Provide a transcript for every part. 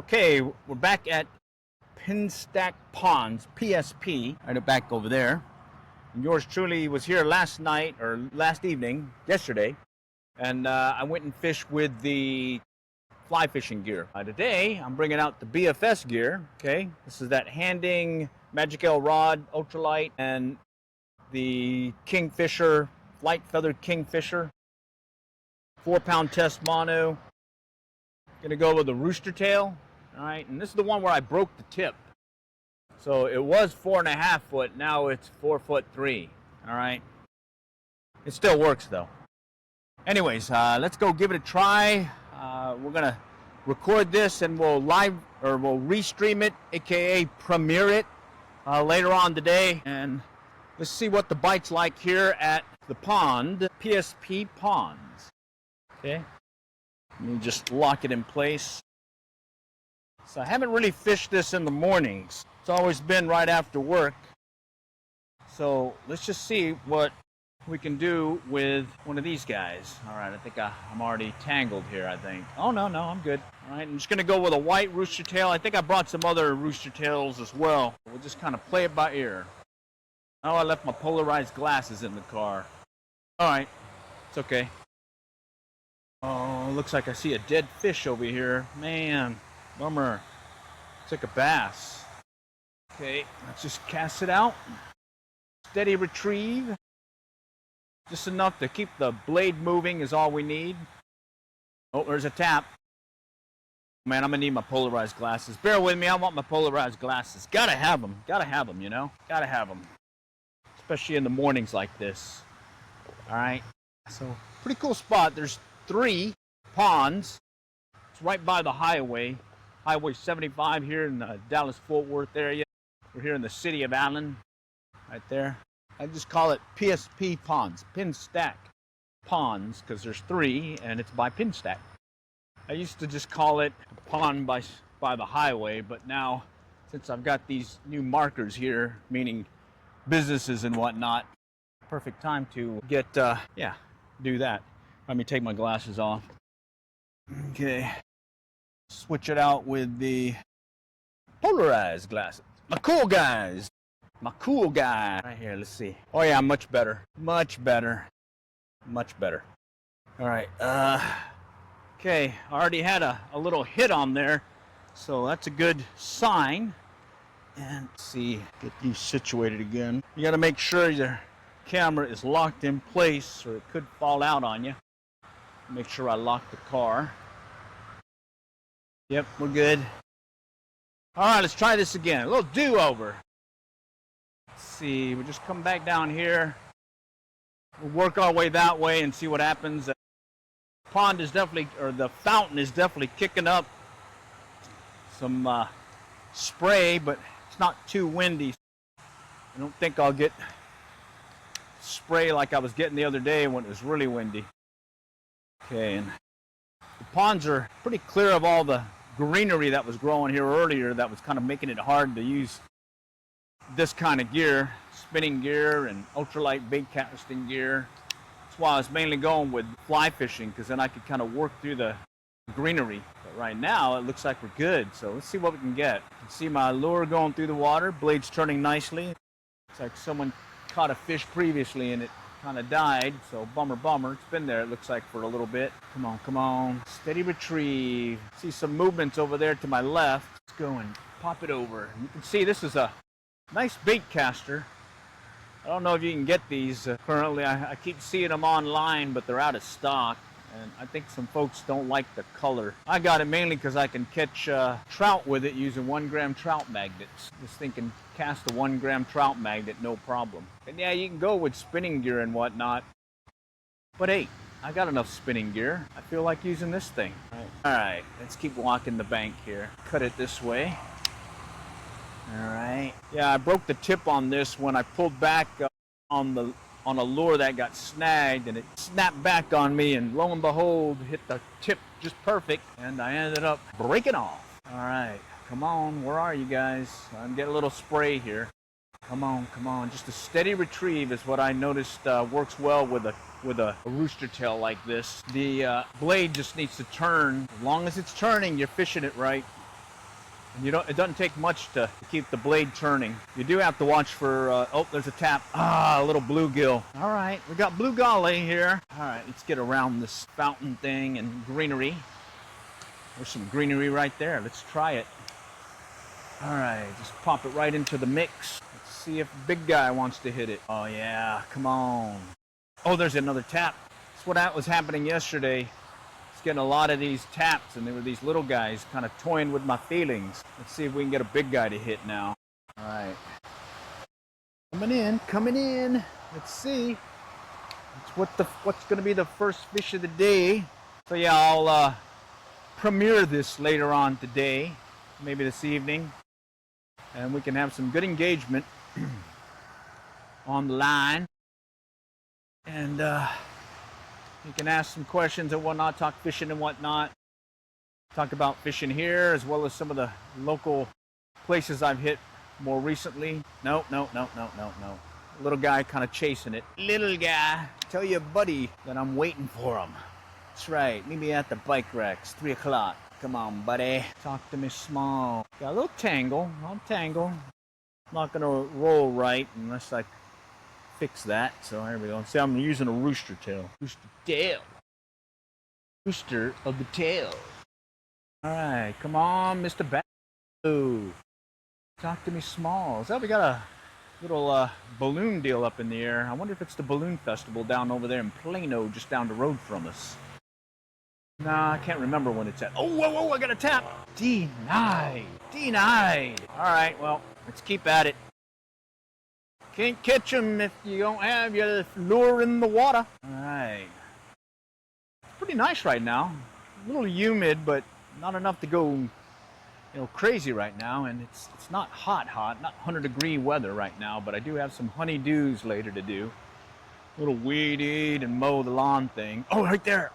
Okay, we're back at Pinstack Ponds, PSP, right back over there. And yours truly was here last night, or last evening, yesterday, and I went and fished with the fly fishing gear. Today, I'm bringing out the BFS gear, okay? This is that Handing Magic L rod, ultralight, and the Kingfisher, light feathered Kingfisher, 4-pound test mono. Gonna go with the rooster tail, all right? And this is the one where I broke the tip. So it was 4.5 foot, now it's 4'3", all right? It still works though. Anyways, let's go give it a try. We're gonna record this and we'll restream it, aka premiere it later on today. And let's see what the bite's like here at the pond, PSP Ponds. Okay. Let me just lock it in place. So I haven't really fished this in the mornings. It's always been right after work. So let's just see what we can do with one of these guys. All right, I think I'm already tangled here, I think. Oh, no, I'm good. All right, I'm just going to go with a white rooster tail. I think I brought some other rooster tails as well. We'll just kind of play it by ear. Oh, I left my polarized glasses in the car. All right, it's okay. Oh, looks like I see a dead fish over here. Man, bummer. It's like a bass. Okay, let's just cast it out. Steady retrieve. Just enough to keep the blade moving is all we need. Oh, there's a tap. Man, I'm gonna need my polarized glasses. Bear with me, I want my polarized glasses. Gotta have them, you know? Gotta have them. Especially in the mornings like this. All right, so pretty cool spot. There's 3 ponds. It's right by the highway, Highway 75 here in the Dallas-Fort Worth area. We're here in the city of Allen, right there. I just call it PSP Ponds, Pinstack Ponds, because there's 3 and it's by Pinstack. I used to just call it pond by the highway, but now since I've got these new markers here, meaning businesses and whatnot, perfect time to get, do that. Let me take my glasses off. Okay. Switch it out with the polarized glasses. My cool guys. My cool guy. Right here, let's see. Oh yeah, much better. Much better. Much better. All right. Okay, I already had a little hit on there, so that's a good sign. And let's see, get you situated again. You got to make sure your camera is locked in place or it could fall out on you. Make sure I lock the car. Yep, we're good. All right, let's try this again. A little do-over. Let's see, we'll just come back down here. We'll work our way that way and see what happens. The pond is definitely, or the fountain is definitely kicking up some spray, but it's not too windy. I don't think I'll get spray like I was getting the other day when it was really windy. Okay, and the ponds are pretty clear of all the greenery that was growing here earlier that was kind of making it hard to use this kind of gear, spinning gear and ultralight bait casting gear. That's why I was mainly going with fly fishing, because then I could kind of work through the greenery. But right now it looks like we're good, so let's see what we can get. You can see my lure going through the water, blades turning nicely. Looks like someone caught a fish previously and it kind of died, so bummer. It's been there, it looks like, for a little bit. Come on. Steady retrieve. See some movements over there to my left. Let's go and pop it over. You can see this is a nice bait caster. I don't know if you can get these currently. I keep seeing them online, but they're out of stock. And I think some folks don't like the color. I got it mainly because I can catch trout with it using 1-gram trout magnets. This thing can cast a 1-gram trout magnet, no problem. And yeah, you can go with spinning gear and whatnot. But hey, I got enough spinning gear. I feel like using this thing. All right, let's keep walking the bank here. Cut it this way. All right. Yeah, I broke the tip on this when I pulled back on a lure that got snagged, and it snapped back on me, and lo and behold, hit the tip just perfect, and I ended up breaking off. All right, come on, where are you guys? I'm getting a little spray here. Come on, just a steady retrieve is what I noticed works well with a rooster tail like this. The blade just needs to turn. As long as it's turning, you're fishing it right. And it doesn't take much to keep the blade turning. You do have to watch for, oh, there's a tap. Ah, a little bluegill. All right, we got blue golly here. All right, let's get around this fountain thing and greenery. There's some greenery right there. Let's try it. All right, just pop it right into the mix. Let's see if the big guy wants to hit it. Oh yeah, come on. Oh, there's another tap. That's what was happening yesterday. Getting a lot of these taps, and there were these little guys kind of toying with my feelings. Let's see if we can get a big guy to hit now. All right, coming in. Let's see. It's what's going to be the first fish of the day. So yeah, I'll premiere this later on today, maybe this evening, and we can have some good engagement on the line. And you can ask some questions and whatnot, talk fishing and whatnot. Talk about fishing here as well as some of the local places I've hit more recently. No. Little guy kind of chasing it. Little guy, tell your buddy that I'm waiting for him. That's right, meet me at the bike racks, 3 o'clock. Come on, buddy. Talk to me small. Got a little tangle. I'll tangle. I'm not going to roll right unless I fix that. So here we go. See, I'm using a rooster tail. Rooster tail. Rooster of the tail. All right, come on, Mr. Boo. Talk to me small. So we got a little balloon deal up in the air. I wonder if it's the balloon festival down over there in Plano, just down the road from us. Nah, I can't remember when it's at. Oh, whoa, I got a tap. Denied. All right, well, let's keep at it. Can't catch them if you don't have your lure in the water. All right. It's pretty nice right now. A little humid, but not enough to go, crazy right now. And it's not hot, not 100-degree weather right now. But I do have some honeydews later to do. A little weed eat and mow the lawn thing. Oh, right there.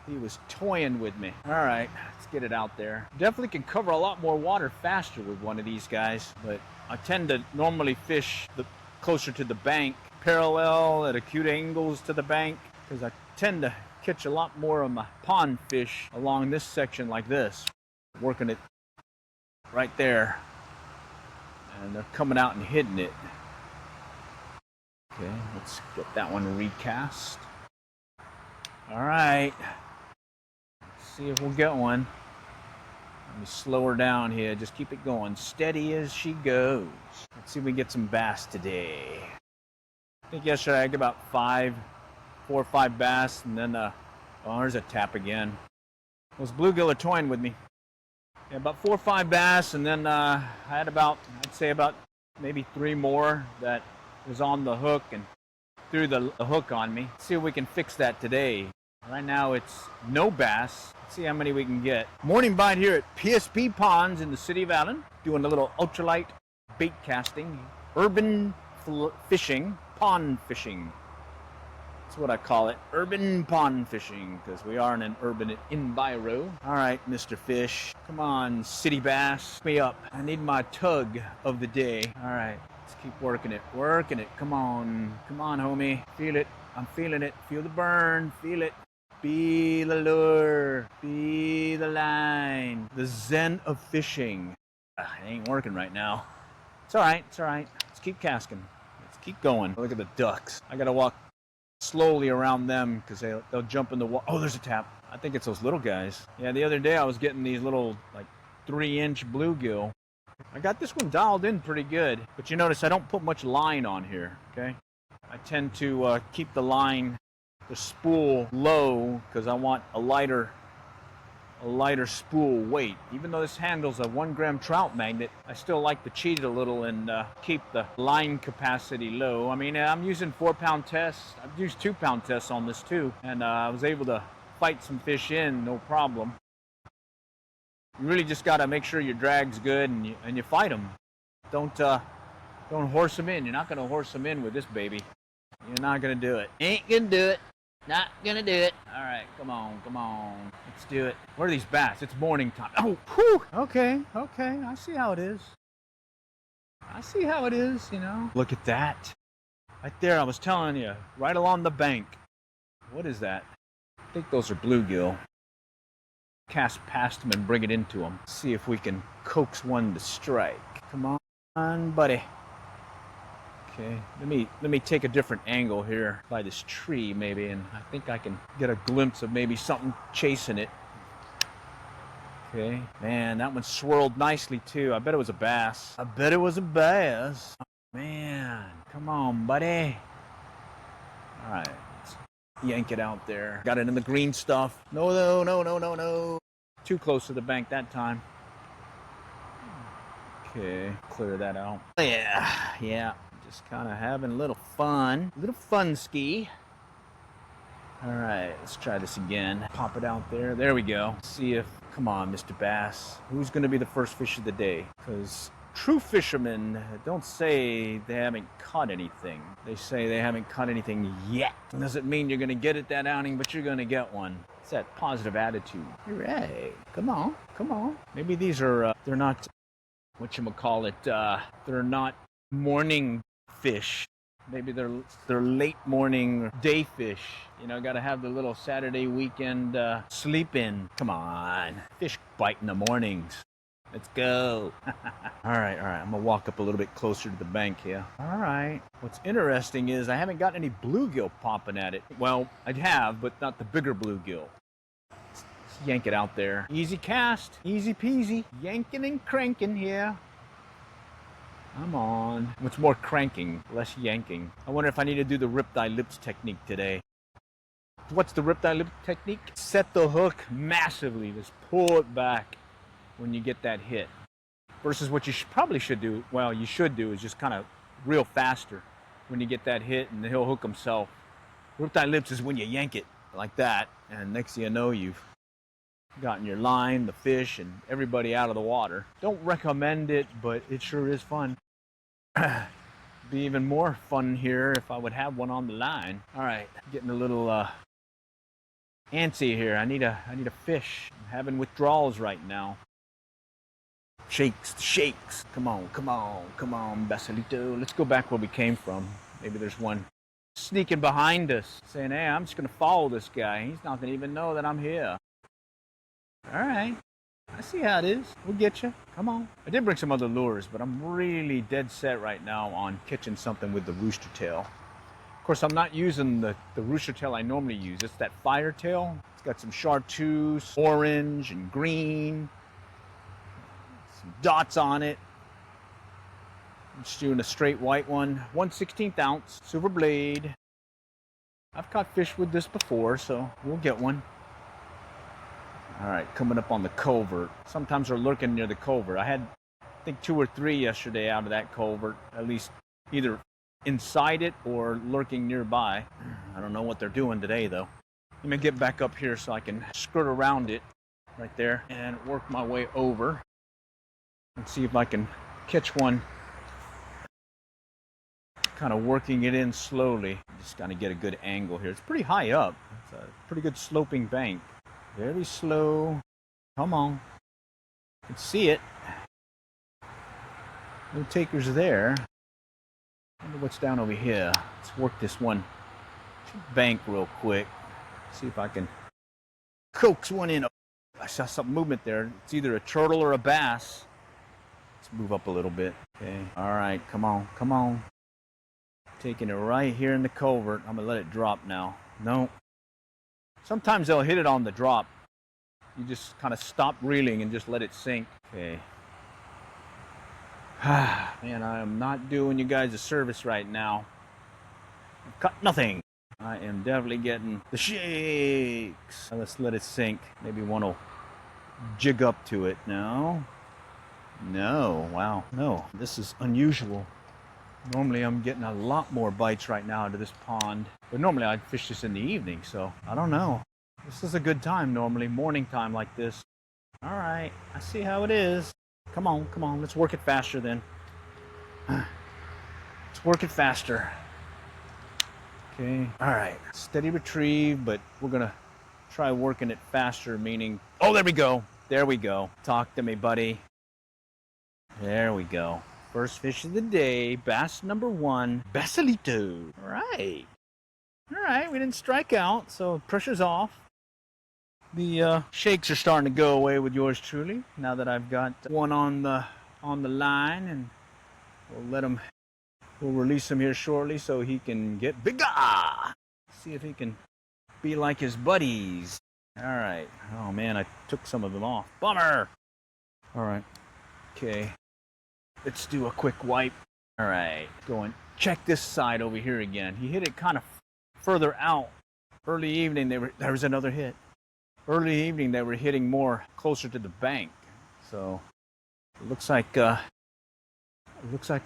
He was toying with me. All right, let's get it out there. Definitely can cover a lot more water faster with one of these guys. But I tend to normally fish closer to the bank, parallel at acute angles to the bank, because I tend to catch a lot more of my pond fish along this section like this, working it right there, and they're coming out and hitting it. Okay, let's get that one recast. All right, let's see if we'll get one. Let me slow her down here. Just keep it going. Steady as she goes. Let's see if we get some bass today. I think yesterday I got about 4 or 5 bass, and then, oh, there's a tap again. Those bluegill are toying with me. Yeah, about 4 or 5 bass, and then I had I'd say about maybe 3 more that was on the hook and threw the hook on me. Let's see if we can fix that today. Right now it's no bass. Let's see how many we can get. Morning bite here at PSP Ponds in the city of Allen. Doing a little ultralight bait casting. Urban fishing. Pond fishing. That's what I call it. Urban pond fishing. Because we are in an urban enviro. Alright, Mr. Fish. Come on, city bass. Me up. I need my tug of the day. Alright. Let's keep working it. Come on. Come on, homie. Feel it. I'm feeling it. Feel the burn. Feel it. Be the lure. Be the line. The zen of fishing. It ain't working right now. It's alright. Let's keep casting. Let's keep going. Look at the ducks. I gotta walk slowly around them because they'll jump in the water. Oh, there's a tap. I think it's those little guys. Yeah, the other day I was getting these little, 3-inch bluegill. I got this one dialed in pretty good. But you notice I don't put much line on here, okay? I tend to keep the spool low because I want a lighter spool weight. Even though this handles a 1-gram trout magnet, I still like to cheat a little and keep the line capacity low. I mean, I'm using 4-pound tests. I've used 2-pound tests on this too, and I was able to fight some fish in, no problem. You really just got to make sure your drag's good and you fight them. Don't horse them in. You're not going to horse them in with this baby. You're not going to do it. Ain't going to do it. Not gonna do it. All right, come on. Let's do it. Where are these bass? It's morning time. Oh, whew. Okay. I see how it is. Look at that. Right there, I was telling you. Right along the bank. What is that? I think those are bluegill. Cast past them and bring it into them. See if we can coax one to strike. Come on, buddy. Okay, let me take a different angle here by this tree maybe, and I think I can get a glimpse of maybe something chasing it. Okay, man, that one swirled nicely too. I bet it was a bass. I bet it was a bass. Oh, man, come on, buddy. All right, let's yank it out there. Got it in the green stuff. No, no, no, no, no, no. Too close to the bank that time. Okay, clear that out. Yeah. Just kind of having a little fun. A little fun ski. All right, let's try this again. Pop it out there. There we go. See if, come on, Mr. Bass. Who's going to be the first fish of the day? Because true fishermen don't say they haven't caught anything. They say they haven't caught anything yet. It doesn't mean you're going to get it that outing, but you're going to get one. It's that positive attitude. Hooray. Come on, come on. Maybe these are, they're not, whatchamacallit, they're not morning fish. Maybe they're late morning day fish. You know, gotta have the little Saturday weekend sleep in. Come on, fish bite in the mornings. Let's go. All right, I'm gonna walk up a little bit closer to the bank here. All right, what's interesting is I haven't got any bluegill popping at it. Well, I have, but not the bigger bluegill. Let's yank it out there. Easy cast, easy peasy. Yanking and cranking here. Come on. What's more cranking, less yanking? I wonder if I need to do the rip thy lips technique today. What's the rip thy lips technique? Set the hook massively. Just pull it back when you get that hit. Versus what you probably should do, well, you should do is just kind of reel faster when you get that hit and he'll hook himself. Rip thy lips is when you yank it like that, and next thing you know, you've gotten your line, the fish, and everybody out of the water. Don't recommend it, but it sure is fun. Be even more fun here if I would have one on the line. All right, getting a little antsy here. I need a fish. I'm having withdrawals right now. Shakes. Come on, Basilito. Let's go back where we came from. Maybe there's one sneaking behind us, saying, "Hey, I'm just gonna follow this guy. He's not gonna even know that I'm here." All right. I see how it is. We'll get you. Come on. I did bring some other lures, but I'm really dead set right now on catching something with the rooster tail. Of course, I'm not using the rooster tail I normally use. It's that fire tail. It's got some chartreuse, orange, and green. Some dots on it. I'm just doing a straight white one. 1/16 ounce silver blade. I've caught fish with this before, so we'll get one. All right, coming up on the culvert. Sometimes they're lurking near the culvert. I had, I think, 2 or 3 yesterday out of that culvert, at least either inside it or lurking nearby. I don't know what they're doing today, though. Let me get back up here so I can skirt around it right there and work my way over and see if I can catch one. Kind of working it in slowly. Just got to get a good angle here. It's pretty high up. It's a pretty good sloping bank. Very slow. Come on. You can see it. No takers there. Wonder what's down over here. Let's work this one bank real quick. See if I can coax one in. I saw some movement there. It's either a turtle or a bass. Let's move up a little bit. Okay. All right. Come on. Taking it right here in the culvert. I'm going to let it drop now. No. Sometimes they'll hit it on the drop. You just kind of stop reeling and just let it sink. Okay. Man, I am not doing you guys a service right now. I've caught nothing. I am definitely getting the shakes. Let's let it sink. Maybe one will jig up to it. No. Wow. No. This is unusual. Normally I'm getting a lot more bites right now to this pond. But normally I'd fish this in the evening, so I don't know. This is a good time normally, morning time like this. All right, I see how it is. Come on, let's work it faster then. Let's work it faster. Okay, all right, steady retrieve, but we're gonna try working it faster, meaning, oh, there we go. Talk to me, buddy. There we go. First fish of the day, bass number 1, Basilito. All right, we didn't strike out, so pressure's off. The shakes are starting to go away with yours truly. Now that I've got one on the line, and we'll release him here shortly so he can get bigger. See if he can be like his buddies. All right. Oh man, I took some of them off. Bummer. All right. Okay. Let's do a quick wipe. All right. Go and check this side over here again. He hit it kind of further out. Early evening, there was another hit. Early evening, they were hitting more closer to the bank. So it looks like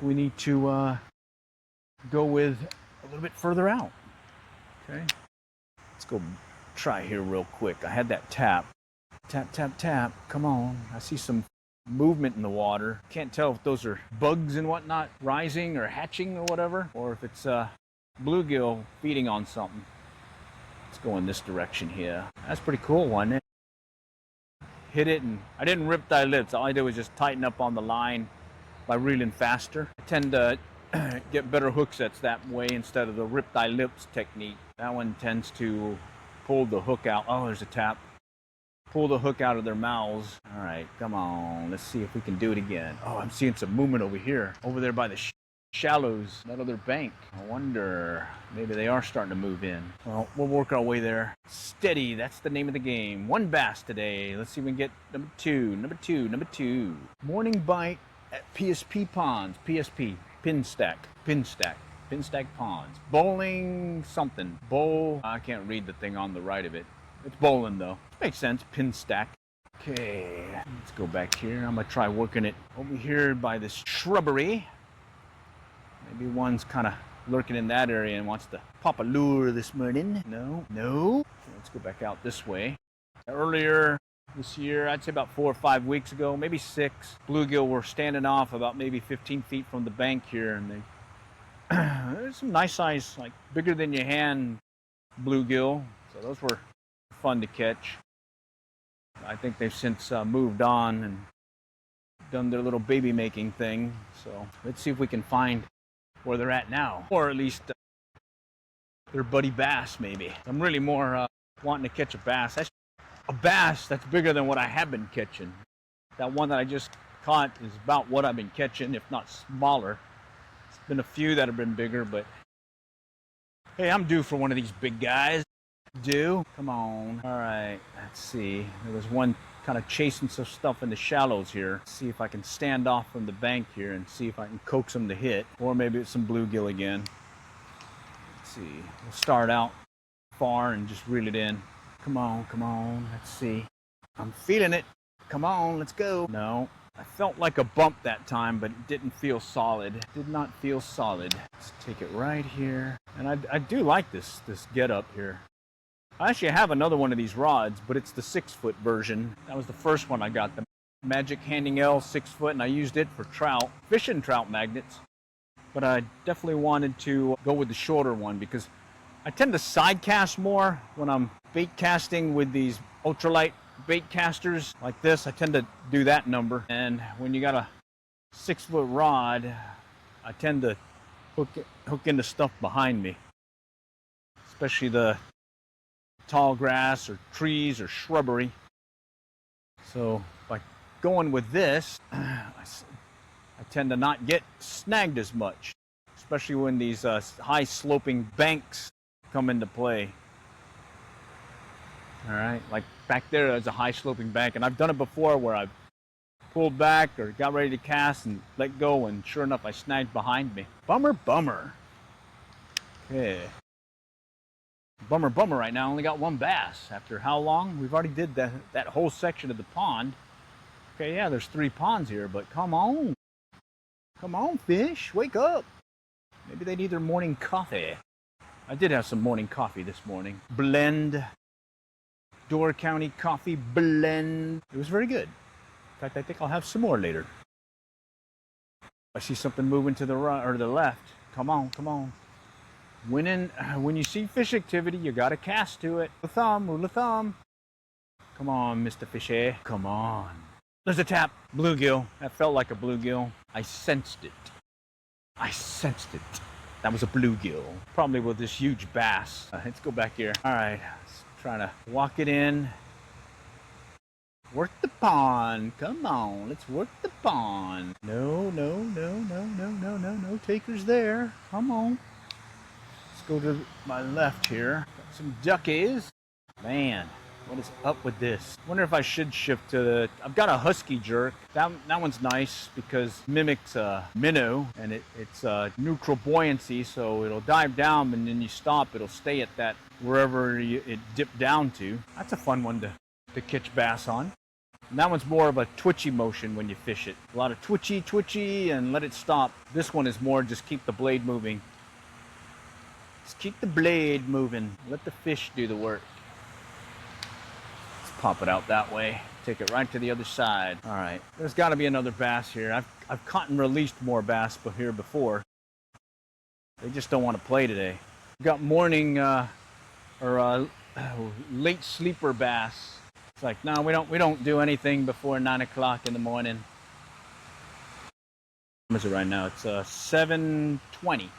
we need to go with a little bit further out. Okay. Let's go try here real quick. I had that tap. Tap, tap, tap. Come on. I see some movement in the water. Can't tell if those are bugs and whatnot rising or hatching or whatever, or if it's bluegill feeding on something. Let's go in this direction here. That's pretty cool, wasn't it? Hit it, and I didn't rip thy lips. All I did was just tighten up on the line by reeling faster. I tend to get better hook sets that way instead of the rip thy lips technique. That one tends to pull the hook out. Oh, there's a tap. Pull the hook out of their mouths. All right, come on. Let's see if we can do it again. Oh, I'm seeing some movement over here. Over there by the shallows, that other bank. I wonder, maybe they are starting to move in. Well, we'll work our way there. Steady, that's the name of the game. One bass today. Let's see if we can get number two. Morning bite at PSP Ponds. PSP, Pin Stack Ponds. Bowling something. Bowl, I can't read the thing on the right of it. It's bowling though. Makes sense, Pin Stack. Okay, let's go back here. I'm gonna try working it over here by this shrubbery. Maybe one's kind of lurking in that area and wants to pop a lure this morning. No. Okay, let's go back out this way. Earlier this year, I'd say about 4 or 5 weeks ago, maybe 6, bluegill were standing off about maybe 15 feet from the bank here, and there's some nice size, like bigger than your hand bluegill. So those were fun to catch. I think they've since moved on and done their little baby making thing. So let's see if we can find where they're at now, or at least their buddy bass maybe. I'm really more wanting to catch a bass. A bass that's bigger than what I have been catching. That one that I just caught is about what I've been catching, if not smaller. It's been a few that have been bigger, but hey, I'm due for one of these big guys. Come on. All right, let's see. There was one kind of chasing some stuff in the shallows here. Let's see if I can stand off from the bank here and see if I can coax them to hit, or maybe it's some bluegill again. Let's see. We'll start out far and just reel it in. Come on. Let's see. I'm feeling it. Come on, let's go. No. I felt like a bump that time, but it didn't feel solid. Did not feel solid. Let's take it right here. And I do like this get up here. I actually have another one of these rods, but it's the 6-foot version. That was the first one I got, the Magic Handing L 6-foot, and I used it for trout, fishing trout magnets. But I definitely wanted to go with the shorter one because I tend to side cast more when I'm bait casting with these ultralight bait casters like this. I tend to do that number. And when you got a 6-foot rod, I tend to hook into stuff behind me, especially the tall grass or trees or shrubbery. So by going with this, I tend to not get snagged as much, especially when these high sloping banks come into play. All right, like back there's a high sloping bank, and I've done it before where I've pulled back or got ready to cast and let go, and sure enough I snagged behind me. Bummer. Okay. Bummer right now. I only got one bass. After how long? We've already did that whole section of the pond. Okay, yeah, there's 3 ponds here, but come on. Come on, fish. Wake up. Maybe they need their morning coffee. I did have some morning coffee this morning. Blend. Door County coffee blend. It was very good. In fact, I think I'll have some more later. I see something moving to the right or the left. Come on. When you see fish activity, you gotta cast to it. Rule of thumb. Come on, Mr. Fishy. Come on. There's a tap. Bluegill. That felt like a bluegill. I sensed it. That was a bluegill. Probably with this huge bass. Let's go back here. All right. Let's try to walk it in. Work the pond. Come on, let's work the pond. No, no, no, no, no, no, no, no takers there. Come on. Let's go to my left here. Got some duckies. Man, what is up with this? Wonder if I should shift to the... I've got a husky jerk. That one's nice because it mimics a minnow, and it's neutral buoyancy, so it'll dive down, and then you stop, it'll stay at that wherever it dipped down to. That's a fun one to catch bass on. And that one's more of a twitchy motion when you fish it. A lot of twitchy, and let it stop. This one is more just keep the blade moving. Just keep the blade moving. Let the fish do the work. Pop it out that way, take it right to the other side. All right, there's got to be another bass here. I've caught and released more bass here before. They just don't want to play today. We've got morning late sleeper bass. It's like, no, we don't do anything before 9 o'clock in the morning. What is it right now? It's 7:20.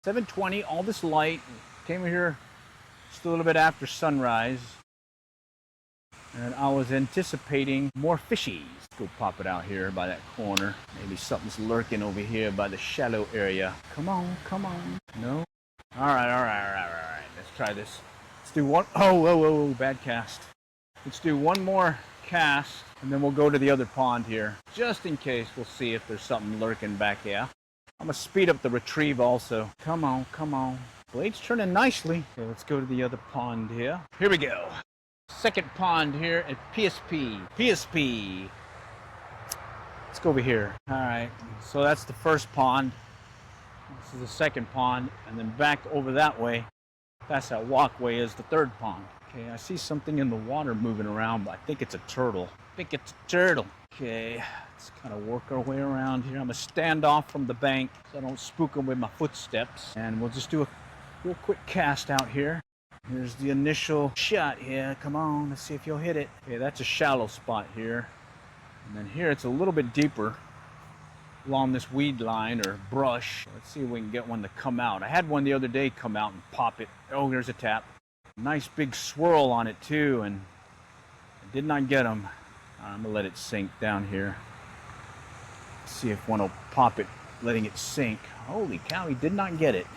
7:20. All this light. Came here just a little bit after sunrise. And I was anticipating more fishies. Let's go pop it out here by that corner. Maybe something's lurking over here by the shallow area. Come on, come on. No? All right. Let's try this. Let's do one. Oh, bad cast. Let's do one more cast, and then we'll go to the other pond here. Just in case, we'll see if there's something lurking back here. I'm going to speed up the retrieve also. Come on, come on. Blade's turning nicely. Okay, let's go to the other pond here. Here we go. Second pond here at PSP. Let's go over here. All right, so that's the first pond. This is the second pond, and then back over that way, past that walkway, is the third pond. Okay, I see something in the water moving around, but I think it's a turtle. Okay, let's kind of work our way around here. I'm gonna stand off from the bank so I don't spook them with my footsteps, and we'll just do a real quick cast out here. Here's the initial shot here. Come on, let's see if you'll hit it. Okay, that's a shallow spot here. And then here it's a little bit deeper along this weed line or brush. Let's see if we can get one to come out. I had one the other day come out and pop it. Oh, there's a tap. Nice big swirl on it too, and I did not get him. I'm gonna let it sink down here. See if one will pop it, letting it sink. Holy cow, he did not get it.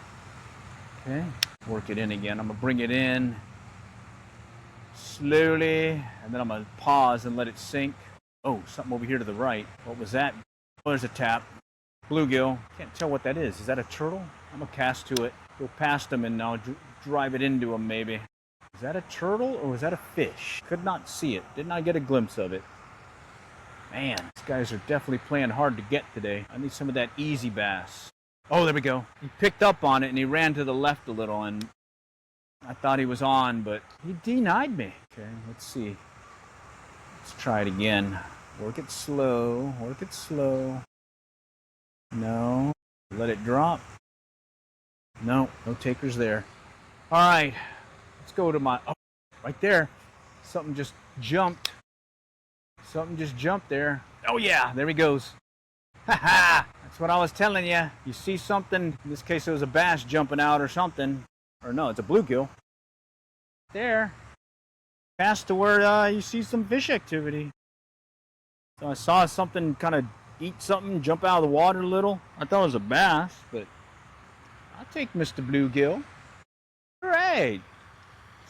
Okay. Work it in again. I'm going to bring it in slowly, and then I'm going to pause and let it sink. Oh, something over here to the right. What was that? Oh, there's a tap. Bluegill. Can't tell what that is. Is that a turtle? I'm going to cast to it. Go past him and now drive it into him maybe. Is that a turtle or is that a fish? Could not see it. Did not get a glimpse of it. Man, these guys are definitely playing hard to get today. I need some of that easy bass. Oh, there we go. He picked up on it and he ran to the left a little, and I thought he was on, but he denied me. Okay, let's see. Let's try it again. Work it slow. Work it slow. No. Let it drop. No. No takers there. All right. Let's go to my... Oh, right there. Something just jumped. Something just jumped there. Oh, yeah. There he goes. Ha ha! That's what I was telling you. You see something, in this case it was a bass jumping out or something. Or no, it's a bluegill. There. Past to where you see some fish activity. So I saw something kind of eat something, jump out of the water a little. I thought it was a bass, but I'll take Mr. Bluegill. All right.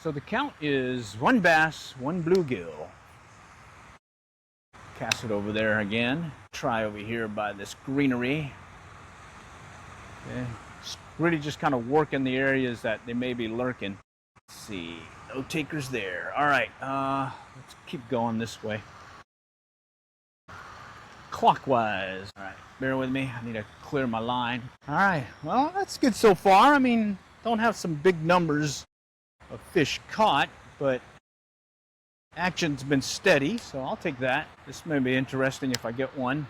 So the count is 1 bass, 1 bluegill. Cast it over there again. Try over here by this greenery. Okay. Really just kind of working the areas that they may be lurking. Let's see. No takers there. All right. Let's keep going this way. Clockwise. All right. Bear with me. I need to clear my line. All right. Well, that's good so far. I mean, don't have some big numbers of fish caught, but action's been steady, so I'll take that. This may be interesting if I get one.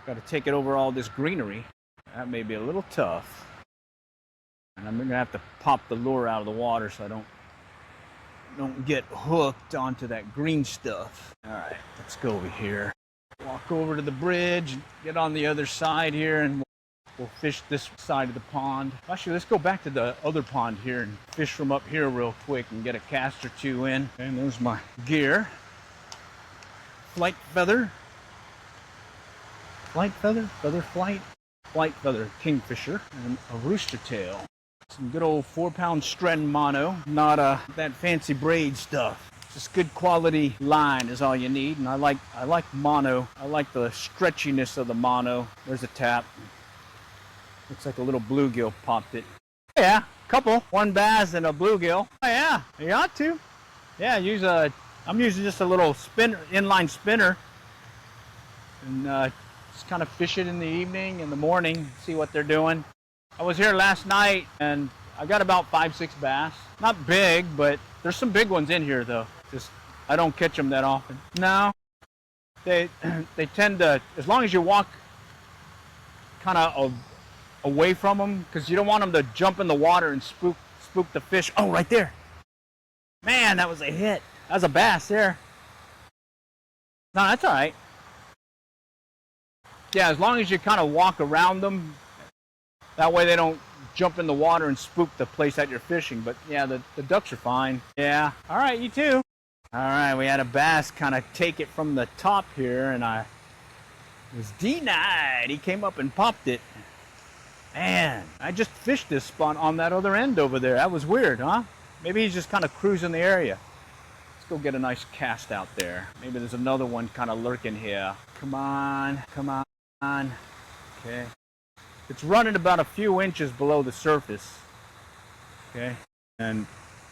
Got to take it over all this greenery. That may be a little tough. And I'm going to have to pop the lure out of the water so I don't get hooked onto that green stuff. All right, let's go over here. Walk over to the bridge, and get on the other side here, and we'll fish this side of the pond. Actually, let's go back to the other pond here and fish from up here real quick and get a cast or two in. And there's my gear. flight feather. Flight feather? Feather flight? Flight feather kingfisher. And a rooster tail. Some good old 4-pound Stren mono. Not that fancy braid stuff. Just good quality line is all you need. And I like mono. I like the stretchiness of the mono. There's a tap. Looks like a little bluegill popped it. Yeah, couple. One bass and a bluegill. Oh yeah, you ought to. Yeah, I'm using just a little spinner, inline spinner. And just kind of fish it in the evening, in the morning, see what they're doing. I was here last night and I got about 5-6 bass. Not big, but there's some big ones in here though. Just, I don't catch them that often. No, they tend to, as long as you walk kind of away from them, because you don't want them to jump in the water and spook the fish. Oh, right there. Man, that was a hit. That was a bass there. No, that's all right. Yeah, as long as you kind of walk around them, that way they don't jump in the water and spook the place that you're fishing. But yeah, the ducks are fine. Yeah, all right, you too. All right, we had a bass kind of take it from the top here, and I was denied. He came up and popped it. Man, I just fished this spot on that other end over there. That was weird, huh? Maybe he's just kind of cruising the area. Let's go get a nice cast out there. Maybe there's another one kind of lurking here. Come on, come on. Okay. It's running about a few inches below the surface. Okay. And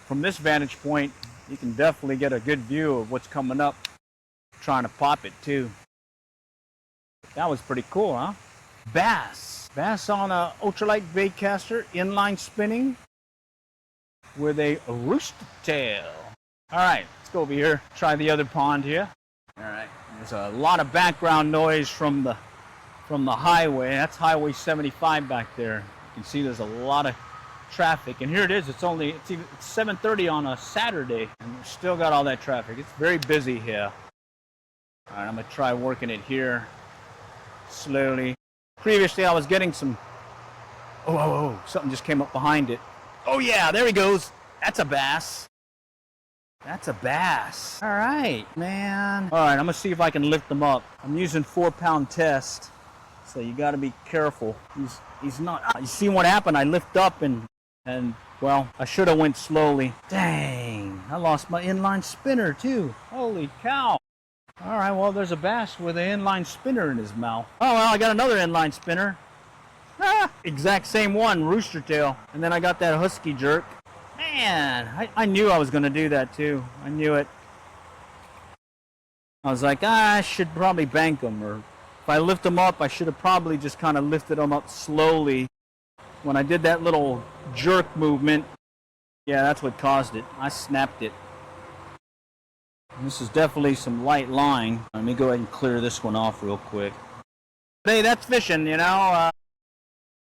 from this vantage point, you can definitely get a good view of what's coming up. Trying to pop it too. That was pretty cool, huh? Bass. Bass on a ultralight baitcaster, inline spinning with a rooster tail. All right, let's go over here, try the other pond here. All right, there's a lot of background noise from the highway. That's Highway 75 back there. You can see there's a lot of traffic, and here it is. It's 7:30 on a Saturday, and we've still got all that traffic. It's very busy here. All right, I'm gonna try working it here slowly. Previously, I was getting some. Oh, something just came up behind it. Oh yeah, there he goes. That's a bass. That's a bass. All right, man. All right, I'm gonna see if I can lift them up. I'm using 4-pound test, so you got to be careful. He's not. You see what happened? I lift up and well, I should have went slowly. Dang, I lost my inline spinner too. Holy cow. All right, well, there's a bass with an inline spinner in his mouth. Oh, well, I got another inline spinner. Exact same one, rooster tail. And then I got that husky jerk. Man, I knew I was going to do that too. I knew it. I was like, I should probably bank them. Or if I lift them up, I should have probably just kind of lifted them up slowly. When I did that little jerk movement, yeah, that's what caused it. I snapped it. This is definitely some light line. Let me go ahead and clear this one off real quick. Hey, that's fishing, you know.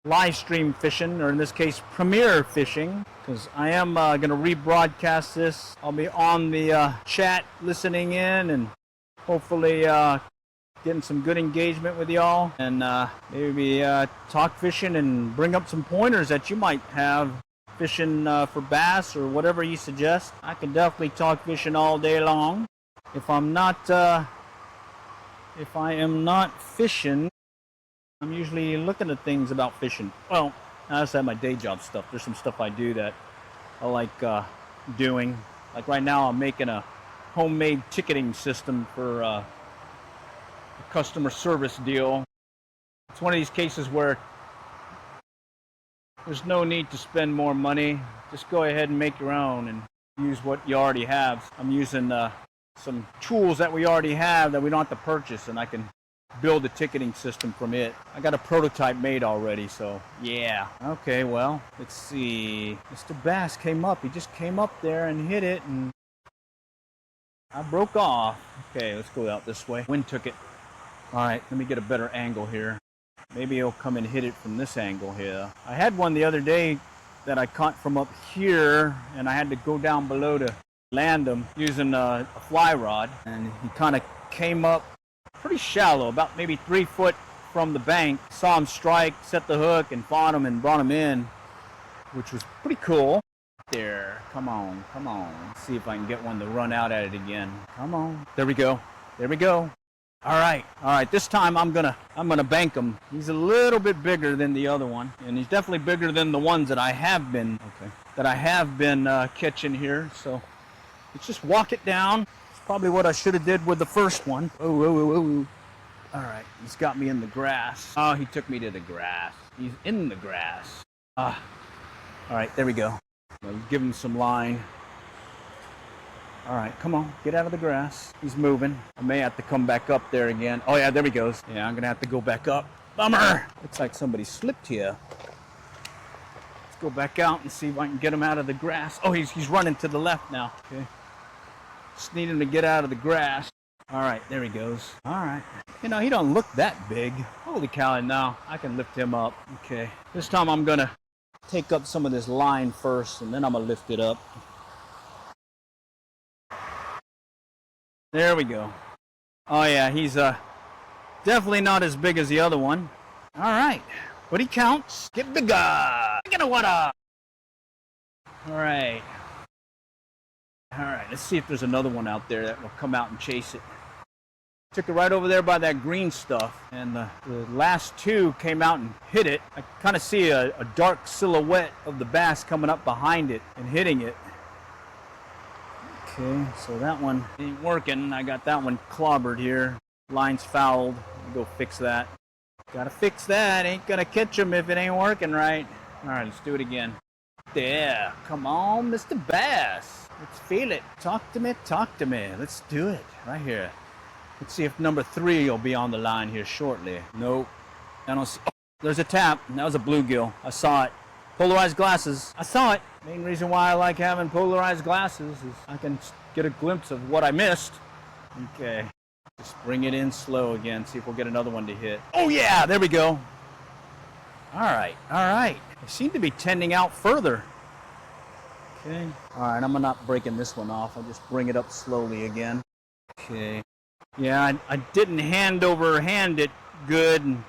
Live stream fishing, or in this case, premiere fishing, because I am going to rebroadcast this. I'll be on the chat listening in and hopefully getting some good engagement with y'all, and maybe talk fishing and bring up some pointers that you might have fishing for bass or whatever you suggest. I can definitely talk fishing all day long. If I am not fishing, I'm usually looking at things about fishing. Well, I also have my day job stuff. There's some stuff I do that I like doing. Like right now, I'm making a homemade ticketing system for a customer service deal. It's one of these cases where there's no need to spend more money. Just go ahead and make your own and use what you already have. I'm using some tools that we already have that we don't have to purchase, and I can build a ticketing system from it. I got a prototype made already, so yeah. Okay, well, let's see. Mr. Bass came up. He just came up there and hit it, and I broke off. Okay, let's go out this way. Wind took it. All right, let me get a better angle here. Maybe he'll come and hit it from this angle here. I had one the other day that I caught from up here, and I had to go down below to land him using a fly rod, and he kind of came up pretty shallow, about maybe 3 foot from the bank. Saw him strike, set the hook, and fought him and brought him in, which was pretty cool. There, come on, come on. Let's see if I can get one to run out at it again. Come on. There we go. There we go. All right. This time I'm gonna bank him. He's a little bit bigger than the other one, and he's definitely bigger than the ones that I have been catching here. So let's just walk it down. It's probably what I should have did with the first one. Oh. All right, he's got me in the grass. Oh, he took me to the grass. He's in the grass. All right, there we go. I'll give him some line. All right, come on, get out of the grass. He's moving. I may have to come back up there again. Oh yeah, there he goes. Yeah, I'm gonna have to go back up. Bummer. Looks like somebody slipped here. Let's go back out and see if I can get him out of the grass. Oh, he's running to the left now. Okay. Just need him to get out of the grass. All right, there he goes. All right. You know, he don't look that big. Holy cow, now I can lift him up. Okay. This time I'm gonna take up some of this line first, and then I'm gonna lift it up. There we go. Oh yeah, he's definitely not as big as the other one. All right, but he counts. Get bigger. Get a water. All right. Let's see if there's another one out there that will come out and chase it. Took it right over there by that green stuff, and the last two came out and hit it. I kind of see a dark silhouette of the bass coming up behind it and hitting it. Okay, so that one ain't working. I got that one clobbered here. Line's fouled. I'll go fix that. Gotta fix that. Ain't gonna catch him if it ain't working right. All right, let's do it again. There. Come on, Mr. Bass. Let's feel it. Talk to me. Let's do it right here. Let's see if number 3 will be on the line here shortly. Nope. I don't see. Oh, there's a tap. That was a bluegill. I saw it. Polarized glasses. I saw it. Main reason why I like having polarized glasses is I can get a glimpse of what I missed. Okay. Just bring it in slow again. See if we'll get another one to hit. Oh yeah, there we go. All right. They seem to be tending out further. Okay. All right, I'm not breaking this one off. I'll just bring it up slowly again. Okay. Yeah, I didn't hand over hand it good, and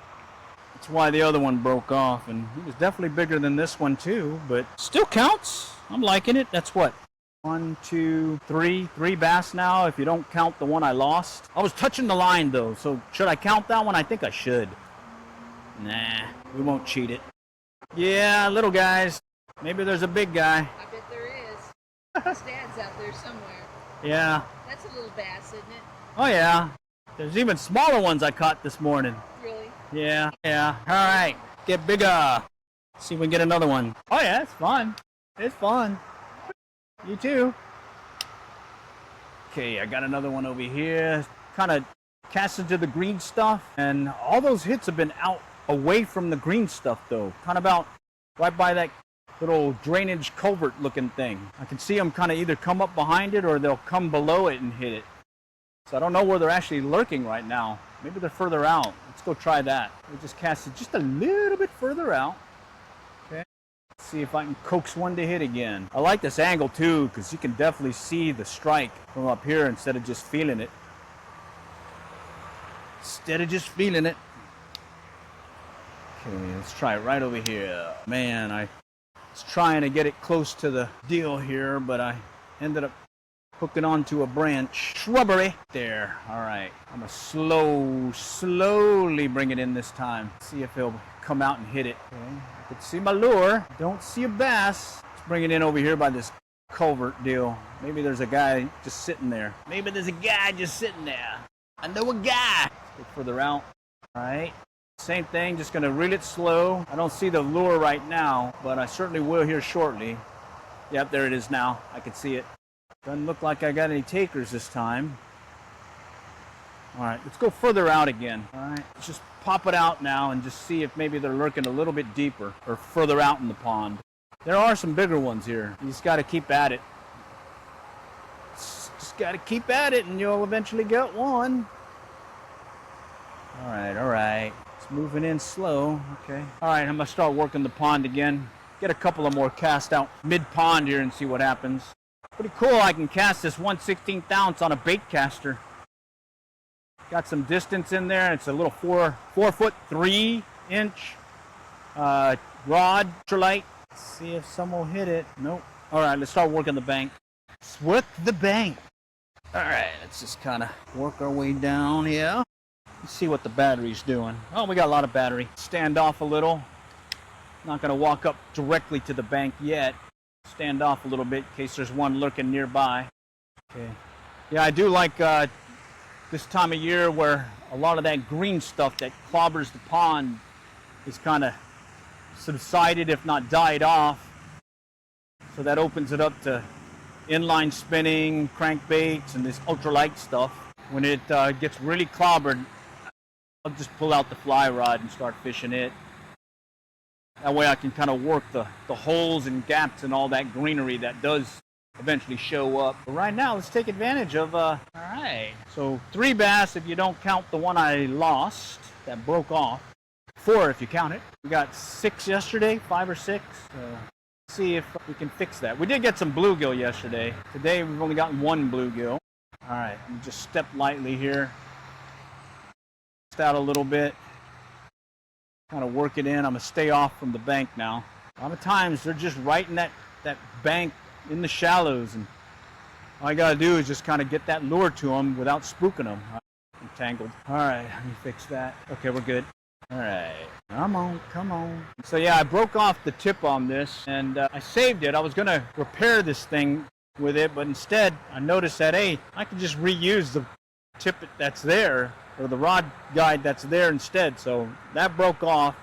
that's why the other one broke off. And he was definitely bigger than this one too, but still counts. I'm liking it. That's what? 1, 2, 3 bass now, if you don't count the one I lost. I was touching the line though, so should I count that one? I think I should. Nah, we won't cheat it. Yeah, little guys. Maybe there's a big guy. I bet there is. His dad's out there somewhere. Yeah. That's a little bass, isn't it? Oh yeah. There's even smaller ones I caught this morning. Really? Yeah. All right. Get bigger. See if we can get another one. Oh yeah, it's fun. It's fun. You too. Okay, I got another one over here. Kind of cast into the green stuff, and all those hits have been out away from the green stuff though. Kind of out right by that little drainage culvert looking thing. I can see them kind of either come up behind it or they'll come below it and hit it. So I don't know where they're actually lurking right now. Maybe they're further out. Let's go try that. We just cast it just a little bit further out. Okay. Let's see if I can coax one to hit again. I like this angle too, because you can definitely see the strike from up here instead of just feeling it. Okay, let's try it right over here. Man, I was trying to get it close to the deal here, but I ended up hooking onto a branch. Shrubbery. There. All right. I'm going to slowly bring it in this time. See if he'll come out and hit it. Okay. I can see my lure. Don't see a bass. Let's bring it in over here by this culvert deal. Maybe there's a guy just sitting there. I know a guy. Let's get further out. All right. Same thing. Just going to reel it slow. I don't see the lure right now, but I certainly will here shortly. Yep, there it is now. I can see it. Doesn't look like I got any takers this time. All right, let's go further out again. All right, let's just pop it out now and just see if maybe they're lurking a little bit deeper or further out in the pond. There are some bigger ones here. You just got to keep at it. Just got to keep at it and you'll eventually get one. All right. It's moving in slow. Okay. All right, I'm going to start working the pond again. Get a couple of more cast out mid-pond here and see what happens. Pretty cool, I can cast this 1/16 ounce on a bait caster. Got some distance in there. It's a little 4 foot 3 inch rod, ultralight. See if some will hit it. Nope. All right, let's start working the bank. Let's work the bank. All right, let's just kind of work our way down here. Let's see what the battery's doing. Oh, we got a lot of battery. Stand off a little. Not going to walk up directly to the bank yet. Stand off a little bit in case there's one lurking nearby. Okay. Yeah, I do like this time of year where a lot of that green stuff that clobbers the pond is kind of subsided, if not died off. So that opens it up to inline spinning, crankbaits, and this ultralight stuff. When it gets really clobbered, I'll just pull out the fly rod and start fishing it. That way I can kind of work the holes and gaps and all that greenery that does eventually show up. But right now, let's take advantage of, all right. So 3 bass if you don't count the one I lost that broke off. 4 if you count it. We got 6 yesterday, 5 or 6. So let's see if we can fix that. We did get some bluegill yesterday. Today we've only gotten 1 bluegill. All right, let me just step lightly here. Just out a little bit. Kind of work it in. I'm going to stay off from the bank now. A lot of times they're just right in that bank in the shallows, and all I got to do is just kind of get that lure to them without spooking them. I'm tangled. All right, let me fix that. Okay, we're good. All right, come on, come on. So yeah, I broke off the tip on this, and I saved it. I was going to repair this thing with it, but instead I noticed that, hey, I can just reuse the tip that's there, or the rod guide that's there instead. So that broke off,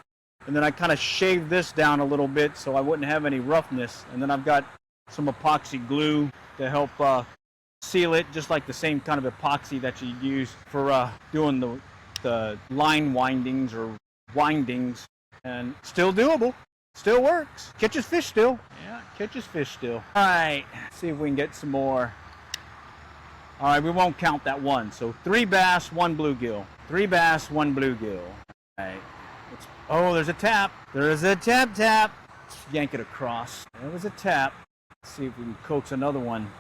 and then I kind of shaved this down a little bit so I wouldn't have any roughness. And then I've got some epoxy glue to help seal it, just like the same kind of epoxy that you use for doing the line windings or windings. And still doable, still works. Catches fish still. Yeah, catches fish still. All right, let's see if we can get some more. All right, we won't count that one. So 3 bass, 1 bluegill. 3 bass, 1 bluegill. All right. Oh, there's a tap. There's a tap. Let's yank it across. There was a tap. Let's see if we can coax another one.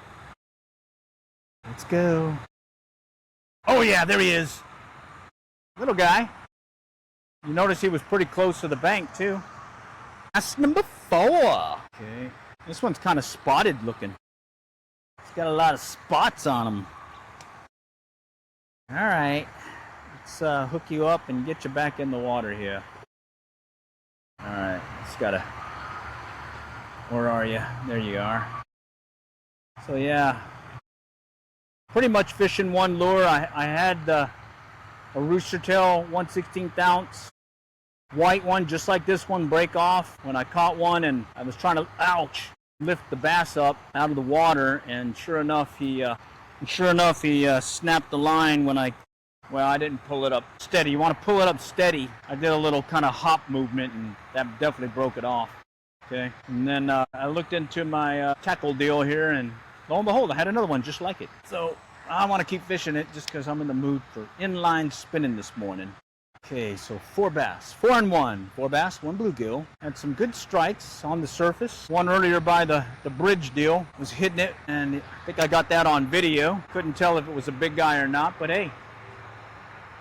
Let's go. Oh yeah, there he is. Little guy. You notice he was pretty close to the bank too. That's number 4. Okay. This one's kind of spotted looking. It's got a lot of spots on him. All right, let's hook you up and get you back in the water here. All right, just gotta. Where are you? There you are. So yeah, pretty much fishing one lure. I had a rooster tail 1/16 ounce white one, just like this one, break off when I caught one, and I was trying to lift the bass up out of the water, and sure enough he snapped the line when I didn't pull it up steady. You want to pull it up steady. I did a little kind of hop movement, and that definitely broke it off. Okay, and then I looked into my tackle deal here, and lo and behold, I had another one just like it. So I want to keep fishing it just because I'm in the mood for inline spinning this morning. Okay, so 4 bass, 4 and 1. 4 bass, 1 bluegill. Had some good strikes on the surface. One earlier by the bridge deal, was hitting it, and I think I got that on video. Couldn't tell if it was a big guy or not, but hey,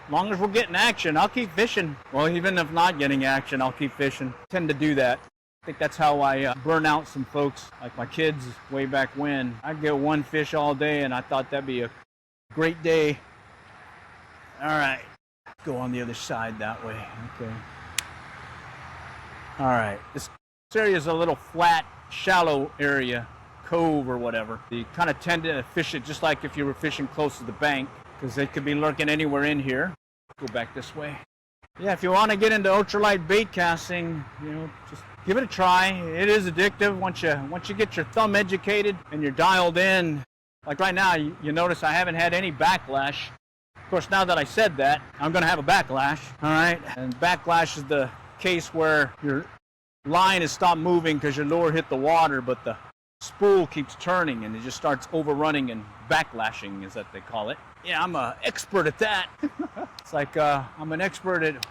as long as we're getting action, I'll keep fishing. Well, even if not getting action, I'll keep fishing. I tend to do that. I think that's how I burn out some folks, like my kids way back when. I'd get one fish all day, and I thought that'd be a great day. All right. Go on the other side that way. Okay. All right. This area is a little flat, shallow area, cove or whatever. You kind of tend to fish it just like if you were fishing close to the bank, because they could be lurking anywhere in here. Go back this way. Yeah, if you want to get into ultralight bait casting, just give it a try. It is addictive once you get your thumb educated and you're dialed in. Like right now, you notice I haven't had any backlash. Of course, now that I said that, I'm going to have a backlash, all right? And backlash is the case where your line has stopped moving because your lure hit the water, but the spool keeps turning and it just starts overrunning and backlashing, is that they call it. Yeah, I'm an expert at that. It's like I'm an expert at